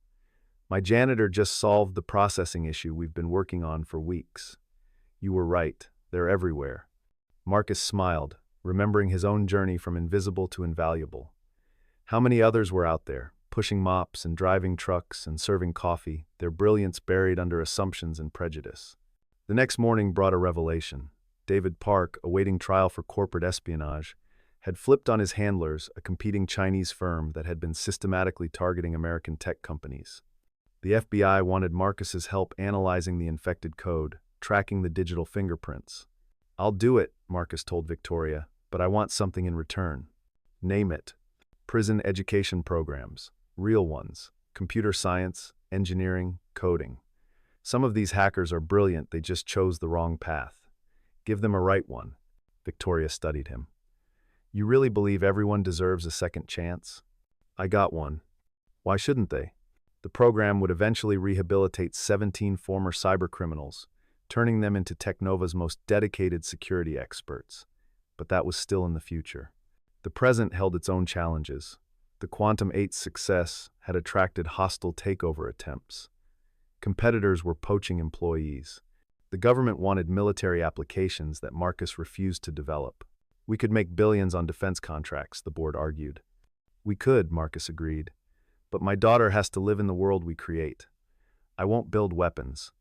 S1: My janitor just solved the processing issue we've been working on for weeks. You were right, they're everywhere. Marcus smiled, remembering his own journey from invisible to invaluable. How many others were out there, pushing mops and driving trucks and serving coffee, their brilliance buried under assumptions and prejudice. The next morning brought a revelation. David Park, awaiting trial for corporate espionage, had flipped on his handlers, a competing Chinese firm that had been systematically targeting American tech companies. The FBI wanted Marcus's help analyzing the infected code, tracking the digital fingerprints. I'll do it, Marcus told Victoria, but I want something in return. Name it. Prison education programs. Real ones. Computer science, engineering, coding. Some of these hackers are brilliant, they just chose the wrong path. Give them a right one. Victoria studied him. You really believe everyone deserves a second chance? I got one. Why shouldn't they? The program would eventually rehabilitate 17 former cybercriminals, turning them into Technova's most dedicated security experts. But that was still in the future. The present held its own challenges. The Quantum 8's success had attracted hostile takeover attempts. Competitors were poaching employees. The government wanted military applications that Marcus refused to develop. We could make billions on defense contracts, the board argued. We could, Marcus agreed. But my daughter has to live in the world we create. I won't build weapons.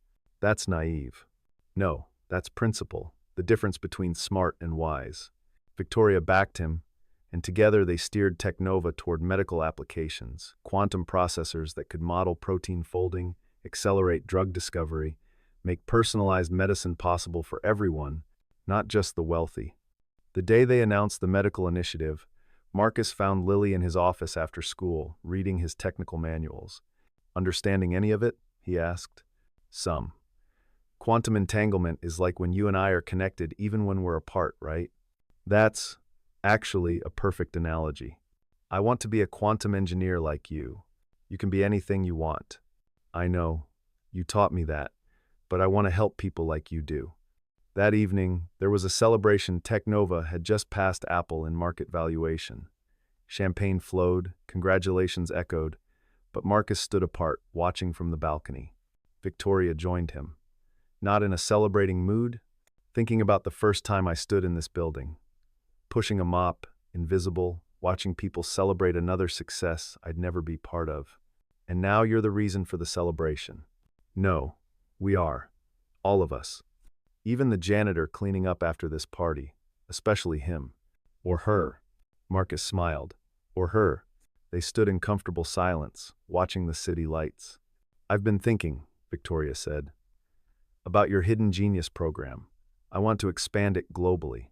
S1: That's naive. No, that's principle, the difference between smart and wise. Victoria backed him, and together they steered Technova toward medical applications, quantum processors that could model protein folding, accelerate drug discovery, make personalized medicine possible for everyone, not just the wealthy. The day they announced the medical initiative, Marcus found Lily in his office after school, reading his technical manuals. Understanding any of it? He asked. Some. Quantum entanglement is like when you and I are connected even when we're apart, right? That's actually a perfect analogy. I want to be a quantum engineer like you. You can be anything you want. I know. You taught me that. But I want to help people like you do. That evening, there was a celebration. Technova had just passed Apple in market valuation. Champagne flowed, congratulations echoed, but Marcus stood apart, watching from the balcony. Victoria joined him. Not in a celebrating mood, thinking about the first time I stood in this building. Pushing a mop, invisible, watching people celebrate another success I'd never be part of. And now you're the reason for the celebration. No, we are. All of us. Even the janitor cleaning up after this party, especially him. Or her. Marcus smiled. Or her. They stood in comfortable silence, watching the city lights. I've been thinking, Victoria said, about your hidden genius program. I want to expand it globally.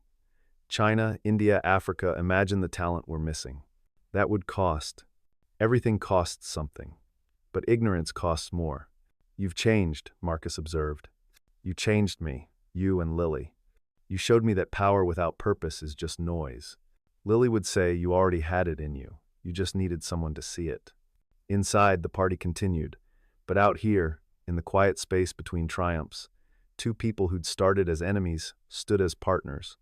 S1: China, India, Africa, imagine the talent we're missing. That would cost. Everything costs something. But ignorance costs more. You've changed, Marcus observed. You changed me. You and Lily. You showed me that power without purpose is just noise. Lily would say you already had it in you. You just needed someone to see it. Inside, the party continued. But out here, in the quiet space between triumphs, two people who'd started as enemies stood as partners,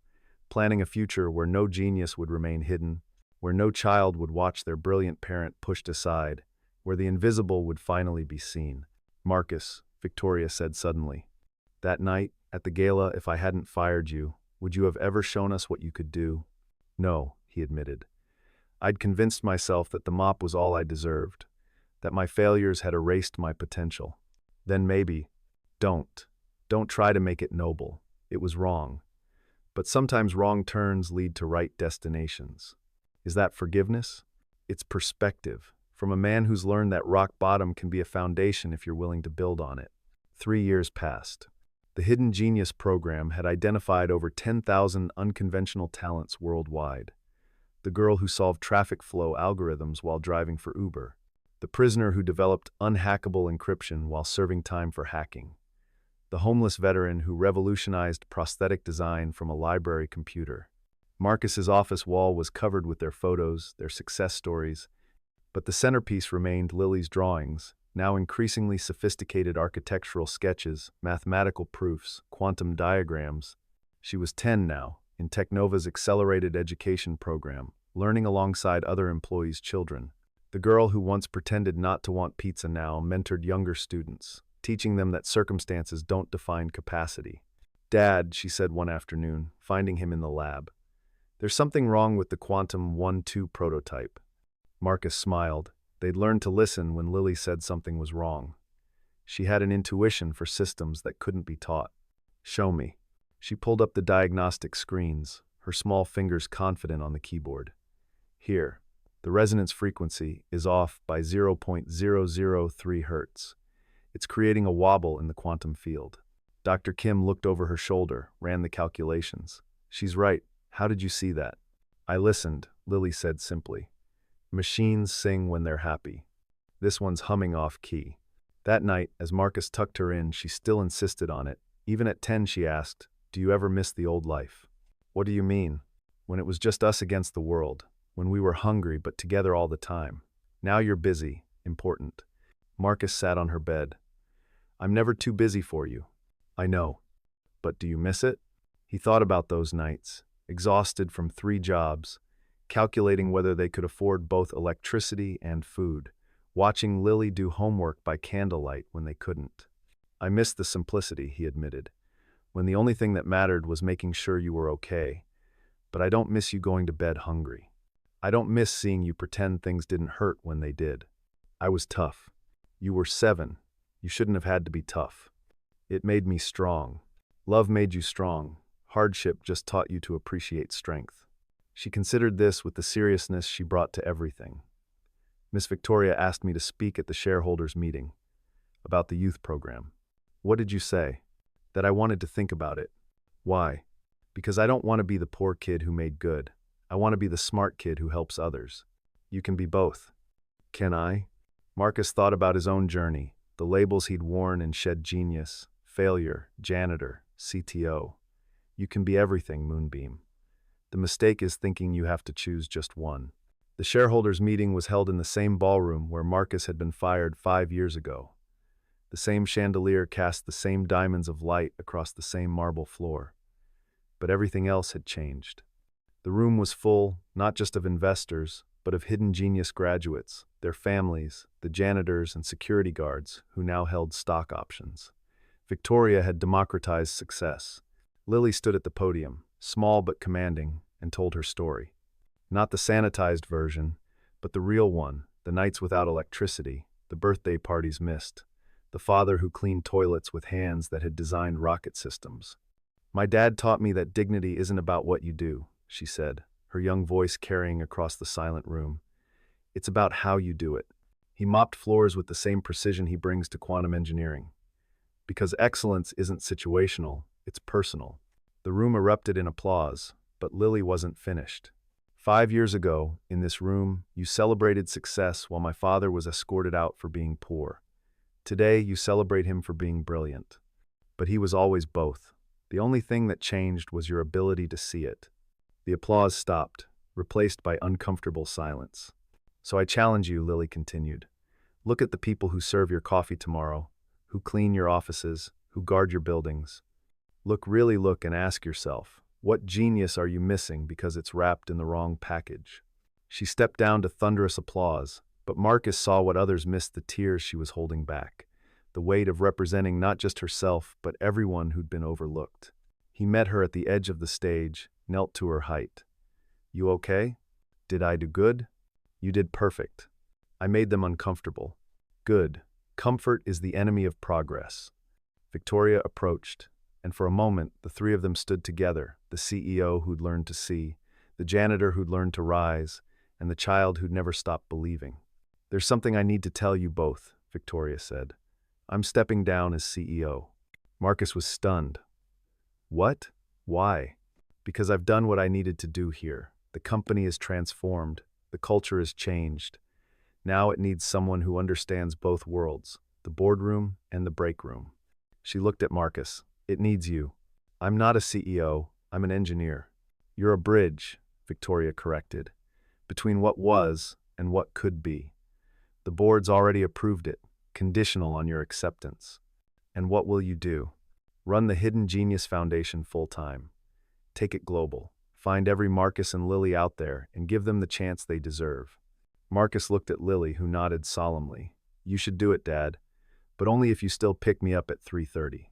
S1: planning a future where no genius would remain hidden, where no child would watch their brilliant parent pushed aside, where the invisible would finally be seen. Marcus, Victoria said suddenly. That night, at the gala, if I hadn't fired you, would you have ever shown us what you could do? No, he admitted. I'd convinced myself that the mop was all I deserved, that my failures had erased my potential. Then maybe, don't try to make it noble. It was wrong. But sometimes wrong turns lead to right destinations. Is that forgiveness? It's perspective, from a man who's learned that rock bottom can be a foundation if you're willing to build on it. 3 years passed. The Hidden Genius program had identified over 10,000 unconventional talents worldwide. The girl who solved traffic flow algorithms while driving for Uber. The prisoner who developed unhackable encryption while serving time for hacking. The homeless veteran who revolutionized prosthetic design from a library computer. Marcus's office wall was covered with their photos, their success stories, but the centerpiece remained Lily's drawings, now increasingly sophisticated architectural sketches, mathematical proofs, quantum diagrams. She was 10 now, in Technova's accelerated education program, learning alongside other employees' children. The girl who once pretended not to want pizza now mentored younger students, teaching them that circumstances don't define capacity. "Dad," she said one afternoon, finding him in the lab, "there's something wrong with the Quantum 1-2 prototype." Marcus smiled. They'd learned to listen when Lily said something was wrong. She had an intuition for systems that couldn't be taught. "Show me." She pulled up the diagnostic screens, her small fingers confident on the keyboard. "Here, the resonance frequency is off by 0.003 Hz. It's creating a wobble in the quantum field." Dr. Kim looked over her shoulder, ran the calculations. "She's right. How did you see that?" "I listened," Lily said simply. "Machines sing when they're happy. This one's humming off key." That night, as Marcus tucked her in, she still insisted on it. Even at 10, she asked, "Do you ever miss the old life?" "What do you mean?" "When it was just us against the world, when we were hungry but together all the time. Now you're busy, important." Marcus sat on her bed. "I'm never too busy for you." "I know. But do you miss it?" He thought about those nights, exhausted from 3 jobs, calculating whether they could afford both electricity and food, watching Lily do homework by candlelight when they couldn't. "I miss the simplicity," he admitted, "when the only thing that mattered was making sure you were okay. But I don't miss you going to bed hungry. I don't miss seeing you pretend things didn't hurt when they did. I was tough. You were 7. You shouldn't have had to be tough. It made me strong. Love made you strong. Hardship just taught you to appreciate strength." She considered this with the seriousness she brought to everything. "Miss Victoria asked me to speak at the shareholders' meeting about the youth program." "What did you say?" "That I wanted to think about it." "Why?" "Because I don't want to be the poor kid who made good. I want to be the smart kid who helps others." "You can be both." "Can I?" Marcus thought about his own journey, the labels he'd worn and shed: genius, failure, janitor, CTO. You can be everything, Moonbeam. The mistake is thinking you have to choose just one. The shareholders' meeting was held in the same ballroom where Marcus had been fired 5 years ago. The same chandelier cast the same diamonds of light across the same marble floor. But everything else had changed. The room was full, not just of investors, but of hidden genius graduates, their families, the janitors and security guards who now held stock options. Victoria had democratized success. Lily stood at the podium, small but commanding, and told her story. Not the sanitized version, but the real one, the nights without electricity, the birthday parties missed, the father who cleaned toilets with hands that had designed rocket systems. "My dad taught me that dignity isn't about what you do," she said, her young voice carrying across the silent room. "It's about how you do it." He mopped floors with the same precision he brings to quantum engineering. Because excellence isn't situational, it's personal. The room erupted in applause, but Lily wasn't finished. "5 years ago, in this room, you celebrated success while my father was escorted out for being poor. Today, you celebrate him for being brilliant. But he was always both. The only thing that changed was your ability to see it." The applause stopped, replaced by uncomfortable silence. "So I challenge you," Lily continued. "Look at the people who serve your coffee tomorrow, who clean your offices, who guard your buildings. Really look and ask yourself, what genius are you missing because it's wrapped in the wrong package?" She stepped down to thunderous applause, but Marcus saw what others missed: the tears she was holding back, the weight of representing not just herself, but everyone who'd been overlooked. He met her at the edge of the stage, knelt to her height. "You okay? Did I do good?" "You did perfect. I made them uncomfortable." "Good. Comfort is the enemy of progress." Victoria approached, and for a moment, the 3 of them stood together, the CEO who'd learned to see, the janitor who'd learned to rise, and the child who'd never stopped believing. "There's something I need to tell you both," Victoria said. "I'm stepping down as CEO." Marcus was stunned. What? Why? Because I've done what I needed to do here. The company is transformed. The culture has changed. Now it needs someone who understands both worlds, the boardroom and the break room. She looked at Marcus. It needs you. I'm not a CEO. I'm an engineer. You're a bridge, Victoria corrected, between what was and what could be. The board's already approved it, conditional on your acceptance. And what will you do? Run the Hidden Genius Foundation full-time. Take it global. Find every Marcus and Lily out there and give them the chance they deserve. Marcus looked at Lily, who nodded solemnly. You should do it, Dad, but only if you still pick me up at 3:30.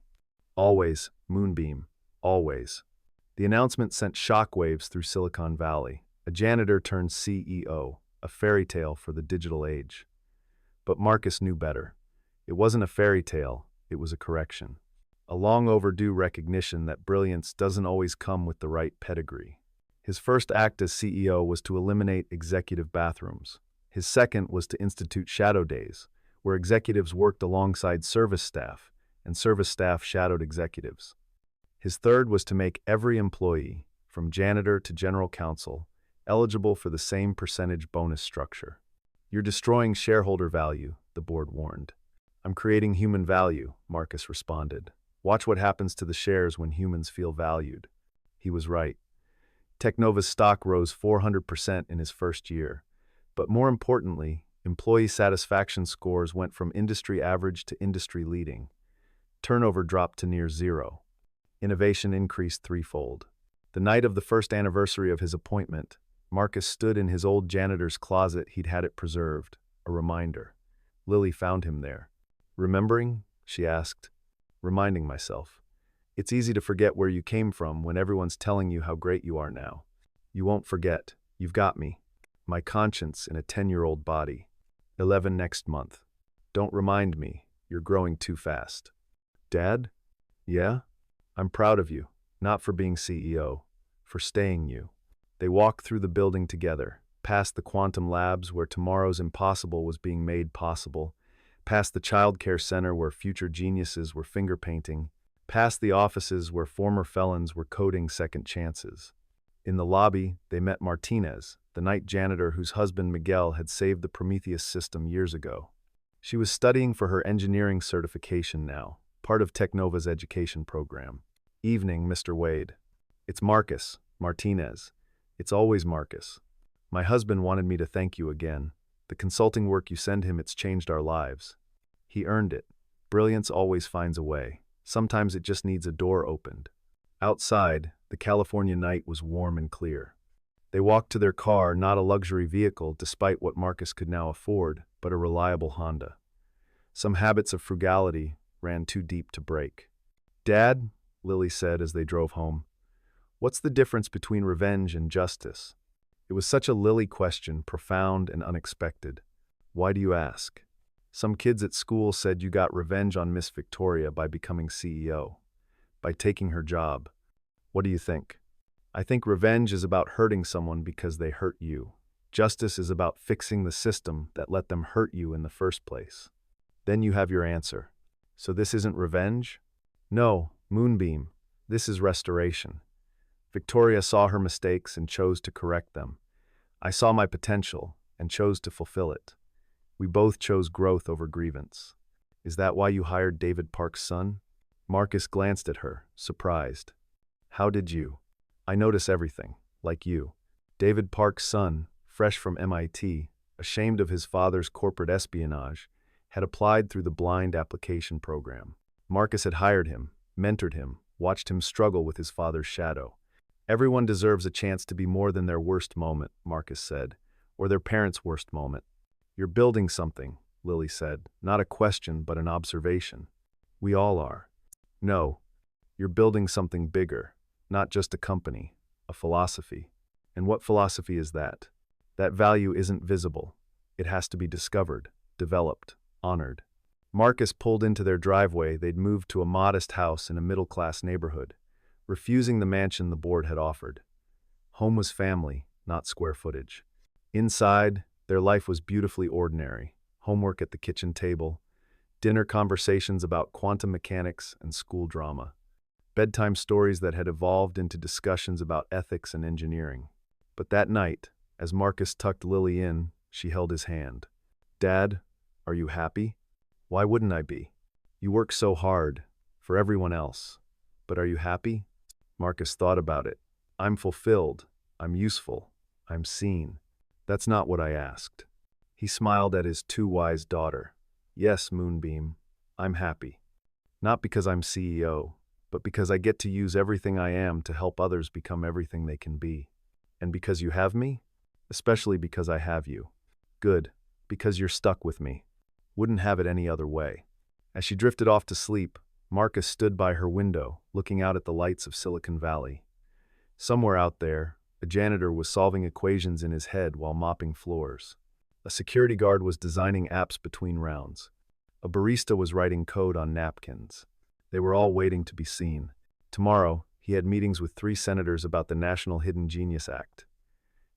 S1: Always, Moonbeam, always. The announcement sent shockwaves through Silicon Valley. A janitor turned CEO, a fairy tale for the digital age. But Marcus knew better. It wasn't a fairy tale, it was a correction. A long overdue recognition that brilliance doesn't always come with the right pedigree. His first act as CEO was to eliminate executive bathrooms. His second was to institute shadow days, where executives worked alongside service staff, and service staff shadowed executives. His third was to make every employee, from janitor to general counsel, eligible for the same percentage bonus structure. You're destroying shareholder value, the board warned. I'm creating human value, Marcus responded. Watch what happens to the shares when humans feel valued. He was right. Technova's stock rose 400% in his first year. But more importantly, employee satisfaction scores went from industry average to industry leading. Turnover dropped to near zero. Innovation increased threefold. The night of the first anniversary of his appointment, Marcus stood in his old janitor's closet. He'd had it preserved, a reminder. Lily found him there. Remembering? She asked. Reminding myself. It's easy to forget where you came from when everyone's telling you how great you are now. You won't forget. You've got me. My conscience in a 10-year-old body. 11 next month. Don't remind me. You're growing too fast. Dad? Yeah? I'm proud of you. Not for being CEO. For staying you. They walked through the building together, past the quantum labs where tomorrow's impossible was being made possible, past the childcare center where future geniuses were finger painting, past the offices where former felons were coding second chances. In the lobby, they met Martinez, the night janitor whose husband Miguel had saved the Prometheus system years ago. She was studying for her engineering certification now, part of Technova's education program. Evening, Mr. Wade. It's Marcus, Martinez. It's always Marcus. My husband wanted me to thank you again. The consulting work you send him, it's changed our lives. He earned it. Brilliance always finds a way. Sometimes it just needs a door opened. Outside, the California night was warm and clear. They walked to their car, not a luxury vehicle despite what Marcus could now afford, but a reliable Honda. Some habits of frugality ran too deep to break. Dad, Lily said as they drove home, what's the difference between revenge and justice? It was such a Lily question, profound and unexpected. Why do you ask? Some kids at school said you got revenge on Miss Victoria by becoming CEO, by taking her job. What do you think? I think revenge is about hurting someone because they hurt you. Justice is about fixing the system that let them hurt you in the first place. Then you have your answer. So this isn't revenge? No, Moonbeam. This is restoration. Victoria saw her mistakes and chose to correct them. I saw my potential and chose to fulfill it. We both chose growth over grievance. Is that why you hired David Park's son? Marcus glanced at her, surprised. How did you? I notice everything, like you. David Park's son, fresh from MIT, ashamed of his father's corporate espionage, had applied through the blind application program. Marcus had hired him, mentored him, watched him struggle with his father's shadow. Everyone deserves a chance to be more than their worst moment, Marcus said, or their parents' worst moment. You're building something, Lily said, not a question but an observation. We all are. No, you're building something bigger, not just a company, a philosophy. And what philosophy is that? That value isn't visible. It has to be discovered, developed, honored. Marcus pulled into their driveway. They'd moved to a modest house in a middle-class neighborhood, refusing the mansion the board had offered. Home was family, not square footage. Inside, their life was beautifully ordinary. Homework at the kitchen table, dinner conversations about quantum mechanics and school drama, bedtime stories that had evolved into discussions about ethics and engineering. But that night, as Marcus tucked Lily in, she held his hand. "Dad, are you happy?" "Why wouldn't I be? You work so hard, for everyone else. But are you happy?" Marcus thought about it. "I'm fulfilled. I'm useful. I'm seen." "That's not what I asked." He smiled at his too-wise daughter. "Yes, Moonbeam, I'm happy. Not because I'm CEO, but because I get to use everything I am to help others become everything they can be. And because you have me? Especially because I have you. Good, because you're stuck with me. Wouldn't have it any other way." As she drifted off to sleep, Marcus stood by her window, looking out at the lights of Silicon Valley. Somewhere out there, a janitor was solving equations in his head while mopping floors. A security guard was designing apps between rounds. A barista was writing code on napkins. They were all waiting to be seen. Tomorrow, he had meetings with 3 senators about the National Hidden Genius Act.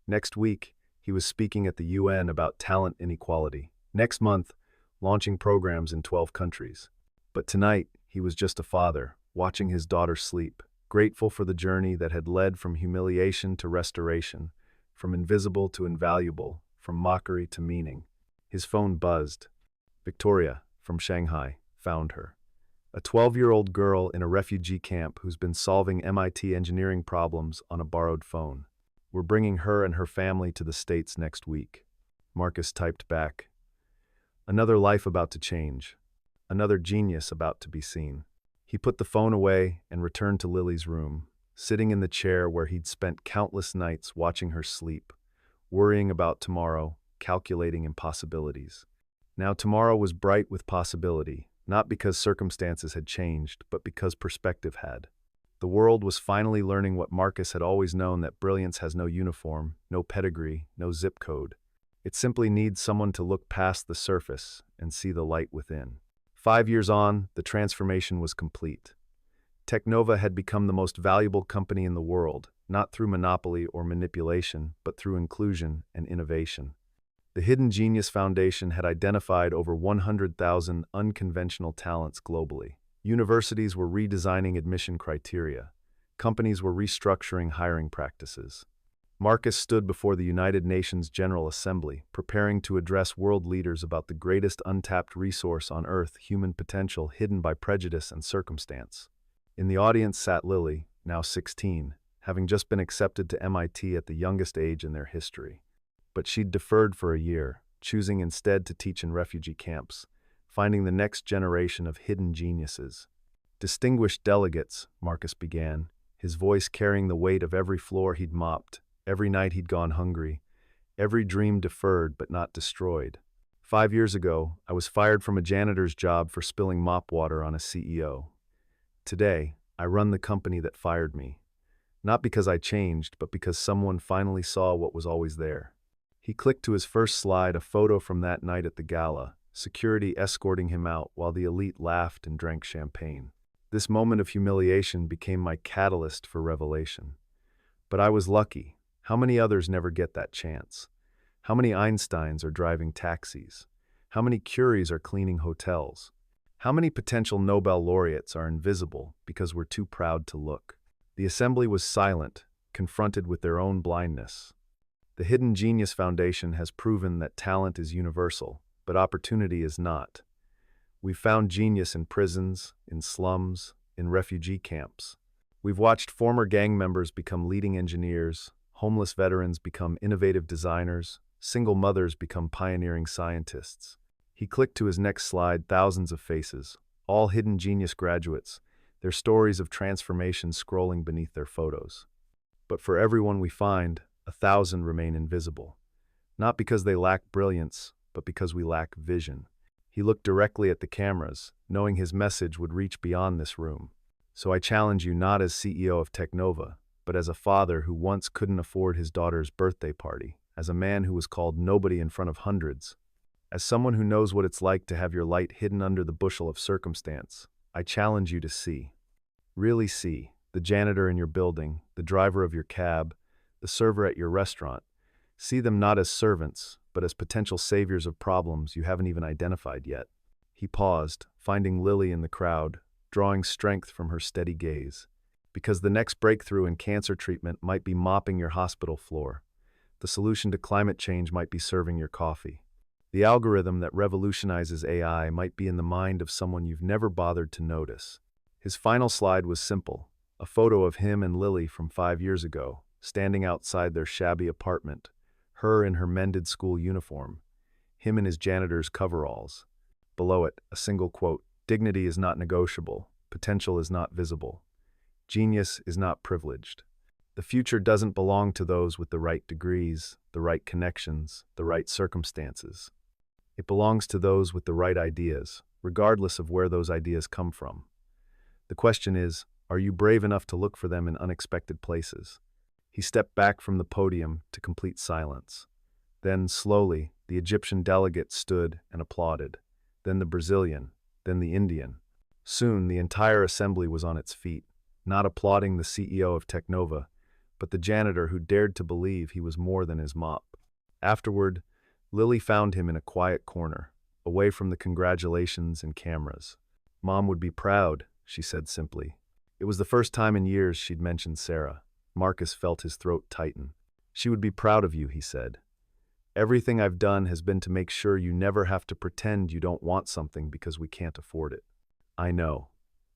S1: Next week, he was speaking at the UN about talent inequality. Next month, launching programs in 12 countries. But tonight, he was just a father, watching his daughter sleep, grateful for the journey that had led from humiliation to restoration, from invisible to invaluable, from mockery to meaning. His phone buzzed. Victoria, from Shanghai, found her. A 12-year-old girl in a refugee camp who's been solving MIT engineering problems on a borrowed phone. "We're bringing her and her family to the States next week." Marcus typed back. Another life about to change. Another genius about to be seen. He put the phone away and returned to Lily's room, sitting in the chair where he'd spent countless nights watching her sleep, worrying about tomorrow, calculating impossibilities. Now tomorrow was bright with possibility, not because circumstances had changed, but because perspective had. The world was finally learning what Marcus had always known, that brilliance has no uniform, no pedigree, no zip code. It simply needs someone to look past the surface and see the light within. 5 years on, the transformation was complete. Technova had become the most valuable company in the world, not through monopoly or manipulation, but through inclusion and innovation. The Hidden Genius Foundation had identified over 100,000 unconventional talents globally. Universities were redesigning admission criteria. Companies were restructuring hiring practices. Marcus stood before the United Nations General Assembly, preparing to address world leaders about the greatest untapped resource on Earth, human potential hidden by prejudice and circumstance. In the audience sat Lily, now 16, having just been accepted to MIT at the youngest age in their history. But she'd deferred for a year, choosing instead to teach in refugee camps, finding the next generation of hidden geniuses. "Distinguished delegates," Marcus began, his voice carrying the weight of every floor he'd mopped, every night he'd gone hungry, every dream deferred but not destroyed. 5 years ago, I was fired from a janitor's job for spilling mop water on a CEO. Today, I run the company that fired me. Not because I changed, but because someone finally saw what was always there. He clicked to his first slide, a photo from that night at the gala, security escorting him out while the elite laughed and drank champagne. This moment of humiliation became my catalyst for revelation. But I was lucky. How many others never get that chance? How many Einsteins are driving taxis? How many Curies are cleaning hotels? How many potential Nobel laureates are invisible because we're too proud to look? The assembly was silent, confronted with their own blindness. The Hidden Genius Foundation has proven that talent is universal, but opportunity is not. We've found genius in prisons, in slums, in refugee camps. We've watched former gang members become leading engineers, homeless veterans become innovative designers, single mothers become pioneering scientists. He clicked to his next slide, thousands of faces, all hidden genius graduates, their stories of transformation scrolling beneath their photos. But for everyone we find, 1,000 remain invisible. Not because they lack brilliance, but because we lack vision. He looked directly at the cameras, knowing his message would reach beyond this room. So I challenge you, not as CEO of Technova, but as a father who once couldn't afford his daughter's birthday party, as a man who was called nobody in front of hundreds, as someone who knows what it's like to have your light hidden under the bushel of circumstance. I challenge you to see. Really see the janitor in your building, the driver of your cab, the server at your restaurant. See them not as servants, but as potential saviors of problems you haven't even identified yet. He paused, finding Lily in the crowd, drawing strength from her steady gaze. Because the next breakthrough in cancer treatment might be mopping your hospital floor. The solution to climate change might be serving your coffee. The algorithm that revolutionizes AI might be in the mind of someone you've never bothered to notice. His final slide was simple, a photo of him and Lily from 5 years ago, standing outside their shabby apartment, her in her mended school uniform, him in his janitor's coveralls. Below it, a single quote, "Dignity is not negotiable, potential is not visible. Genius is not privileged. The future doesn't belong to those with the right degrees, the right connections, the right circumstances. It belongs to those with the right ideas, regardless of where those ideas come from. The question is, are you brave enough to look for them in unexpected places?" He stepped back from the podium to complete silence. Then, slowly, the Egyptian delegate stood and applauded. Then the Brazilian, then the Indian. Soon, the entire assembly was on its feet, not applauding the CEO of Technova, but the janitor who dared to believe he was more than his mop. Afterward, Lily found him in a quiet corner, away from the congratulations and cameras. "Mom would be proud," she said simply. It was the first time in years she'd mentioned Sarah. Marcus felt his throat tighten. "She would be proud of you," he said. "Everything I've done has been to make sure you never have to pretend you don't want something because we can't afford it." "I know.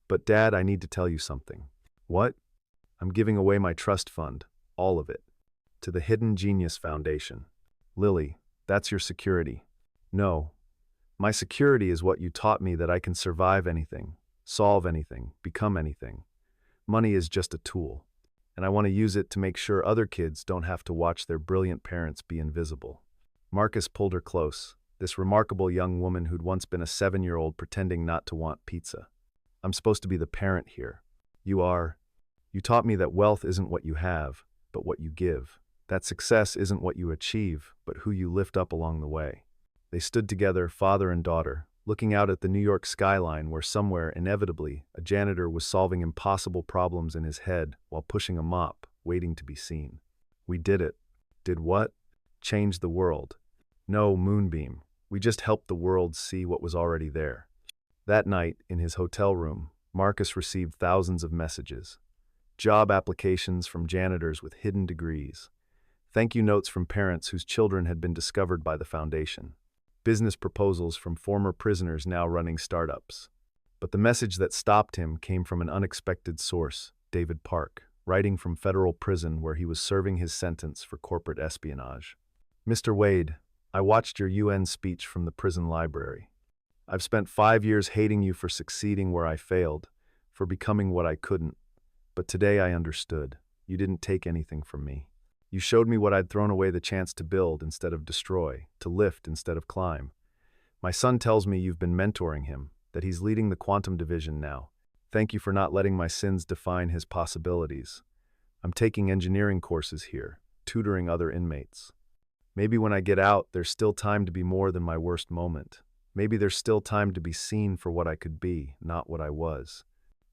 S1: But Dad, I need to tell you something." "What?" "I'm giving away my trust fund, all of it, to the Hidden Genius Foundation." "Lily, that's your security." "No. My security is what you taught me, that I can survive anything, solve anything, become anything. Money is just a tool, and I want to use it to make sure other kids don't have to watch their brilliant parents be invisible." Marcus pulled her close, this remarkable young woman who'd once been a 7-year-old pretending not to want pizza. "I'm supposed to be the parent here. You are. You taught me that wealth isn't what you have, but what you give. That success isn't what you achieve, but who you lift up along the way." They stood together, father and daughter, looking out at the New York skyline where somewhere, inevitably, a janitor was solving impossible problems in his head while pushing a mop, waiting to be seen. "We did it." "Did what?" "Changed the world." "No, Moonbeam. We just helped the world see what was already there." That night, in his hotel room, Marcus received thousands of messages. Job applications from janitors with hidden degrees. Thank you notes from parents whose children had been discovered by the foundation. Business proposals from former prisoners now running startups. But the message that stopped him came from an unexpected source, David Park, writing from federal prison where he was serving his sentence for corporate espionage. "Mr. Wade, I watched your UN speech from the prison library. I've spent 5 years hating you for succeeding where I failed, for becoming what I couldn't. But today I understood. You didn't take anything from me. You showed me what I'd thrown away the chance to build instead of destroy, to lift instead of climb. My son tells me you've been mentoring him, that he's leading the quantum division now. Thank you for not letting my sins define his possibilities. I'm taking engineering courses here, tutoring other inmates. Maybe when I get out, there's still time to be more than my worst moment. Maybe there's still time to be seen for what I could be, not what I was."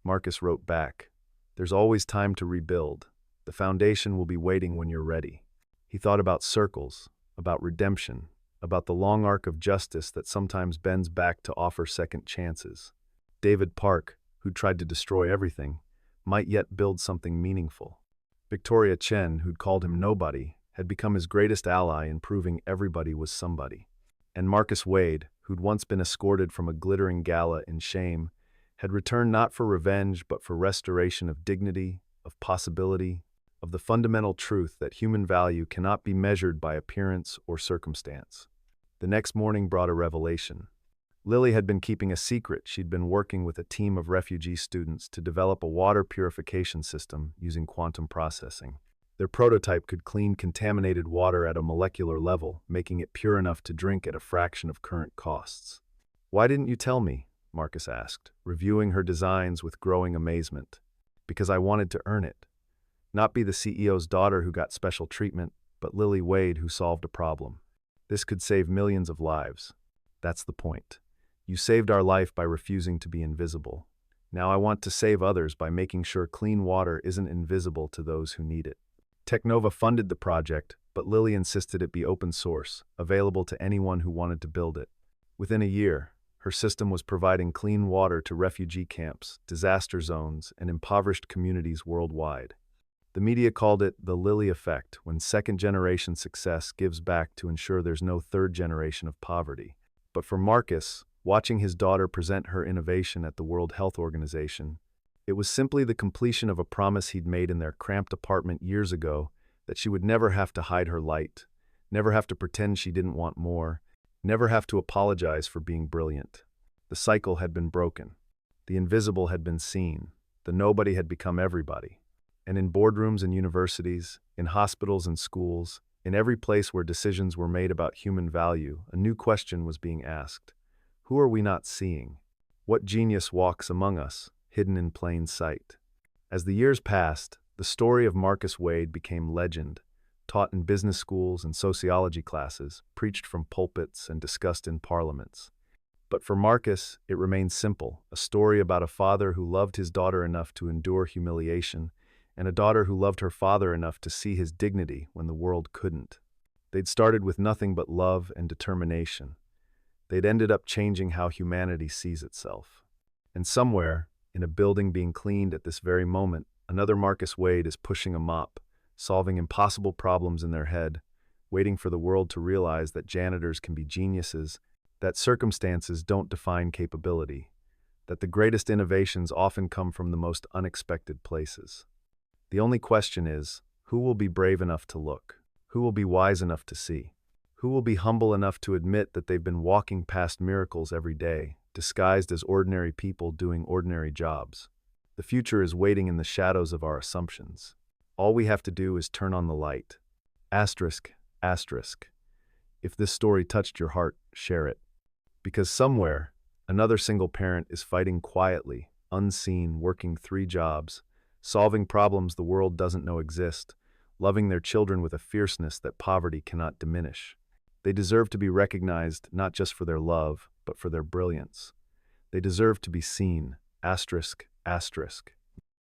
S1: Marcus wrote back, "There's always time to rebuild. The foundation will be waiting when you're ready." He thought about circles, about redemption, about the long arc of justice that sometimes bends back to offer second chances. David Park, who'd tried to destroy everything, might yet build something meaningful. Victoria Chen, who'd called him nobody, had become his greatest ally in proving everybody was somebody. And Marcus Wade, who'd once been escorted from a glittering gala in shame, had returned not for revenge but for restoration of dignity, of possibility, of the fundamental truth that human value cannot be measured by appearance or circumstance. The next morning brought a revelation. Lily had been keeping a secret. She'd been working with a team of refugee students to develop a water purification system using quantum processing. Their prototype could clean contaminated water at a molecular level, making it pure enough to drink at a fraction of current costs. "Why didn't you tell me?" Marcus asked, reviewing her designs with growing amazement. "Because I wanted to earn it. Not be the CEO's daughter who got special treatment, but Lily Wade who solved a problem. This could save millions of lives. That's the point. You saved our life by refusing to be invisible. Now I want to save others by making sure clean water isn't invisible to those who need it." Technova funded the project, but Lily insisted it be open source, available to anyone who wanted to build it. Within a year, Her system was providing clean water to refugee camps, disaster zones, and impoverished communities worldwide. The media called it the Lily effect, when second-generation success gives back to ensure there's no third generation of poverty. But for Marcus, watching his daughter present her innovation at the World Health Organization, it was simply the completion of a promise he'd made in their cramped apartment years ago that she would never have to hide her light, never have to pretend she didn't want more, never have to apologize for being brilliant. The cycle had been broken. The invisible had been seen. The nobody had become everybody. And in boardrooms and universities, in hospitals and schools, in every place where decisions were made about human value, a new question was being asked. Who are we not seeing? What genius walks among us, hidden in plain sight? As the years passed, the story of Marcus Wade became legend, taught in business schools and sociology classes, preached from pulpits and discussed in parliaments. But for Marcus, it remained simple, a story about a father who loved his daughter enough to endure humiliation, and a daughter who loved her father enough to see his dignity when the world couldn't. They'd started with nothing but love and determination. They'd ended up changing how humanity sees itself. And somewhere, in a building being cleaned at this very moment, another Marcus Wade is pushing a mop, solving impossible problems in their head, waiting for the world to realize that janitors can be geniuses, that circumstances don't define capability, that the greatest innovations often come from the most unexpected places. The only question is, who will be brave enough to look? Who will be wise enough to see? Who will be humble enough to admit that they've been walking past miracles every day, disguised as ordinary people doing ordinary jobs? The future is waiting in the shadows of our assumptions. All we have to do is turn on the light. Asterisk, asterisk. If this story touched your heart, share it. Because somewhere, another single parent is fighting quietly, unseen, working 3 jobs, solving problems the world doesn't know exist, loving their children with a fierceness that poverty cannot diminish. They deserve to be recognized not just for their love, but for their brilliance. They deserve to be seen, asterisk, asterisk.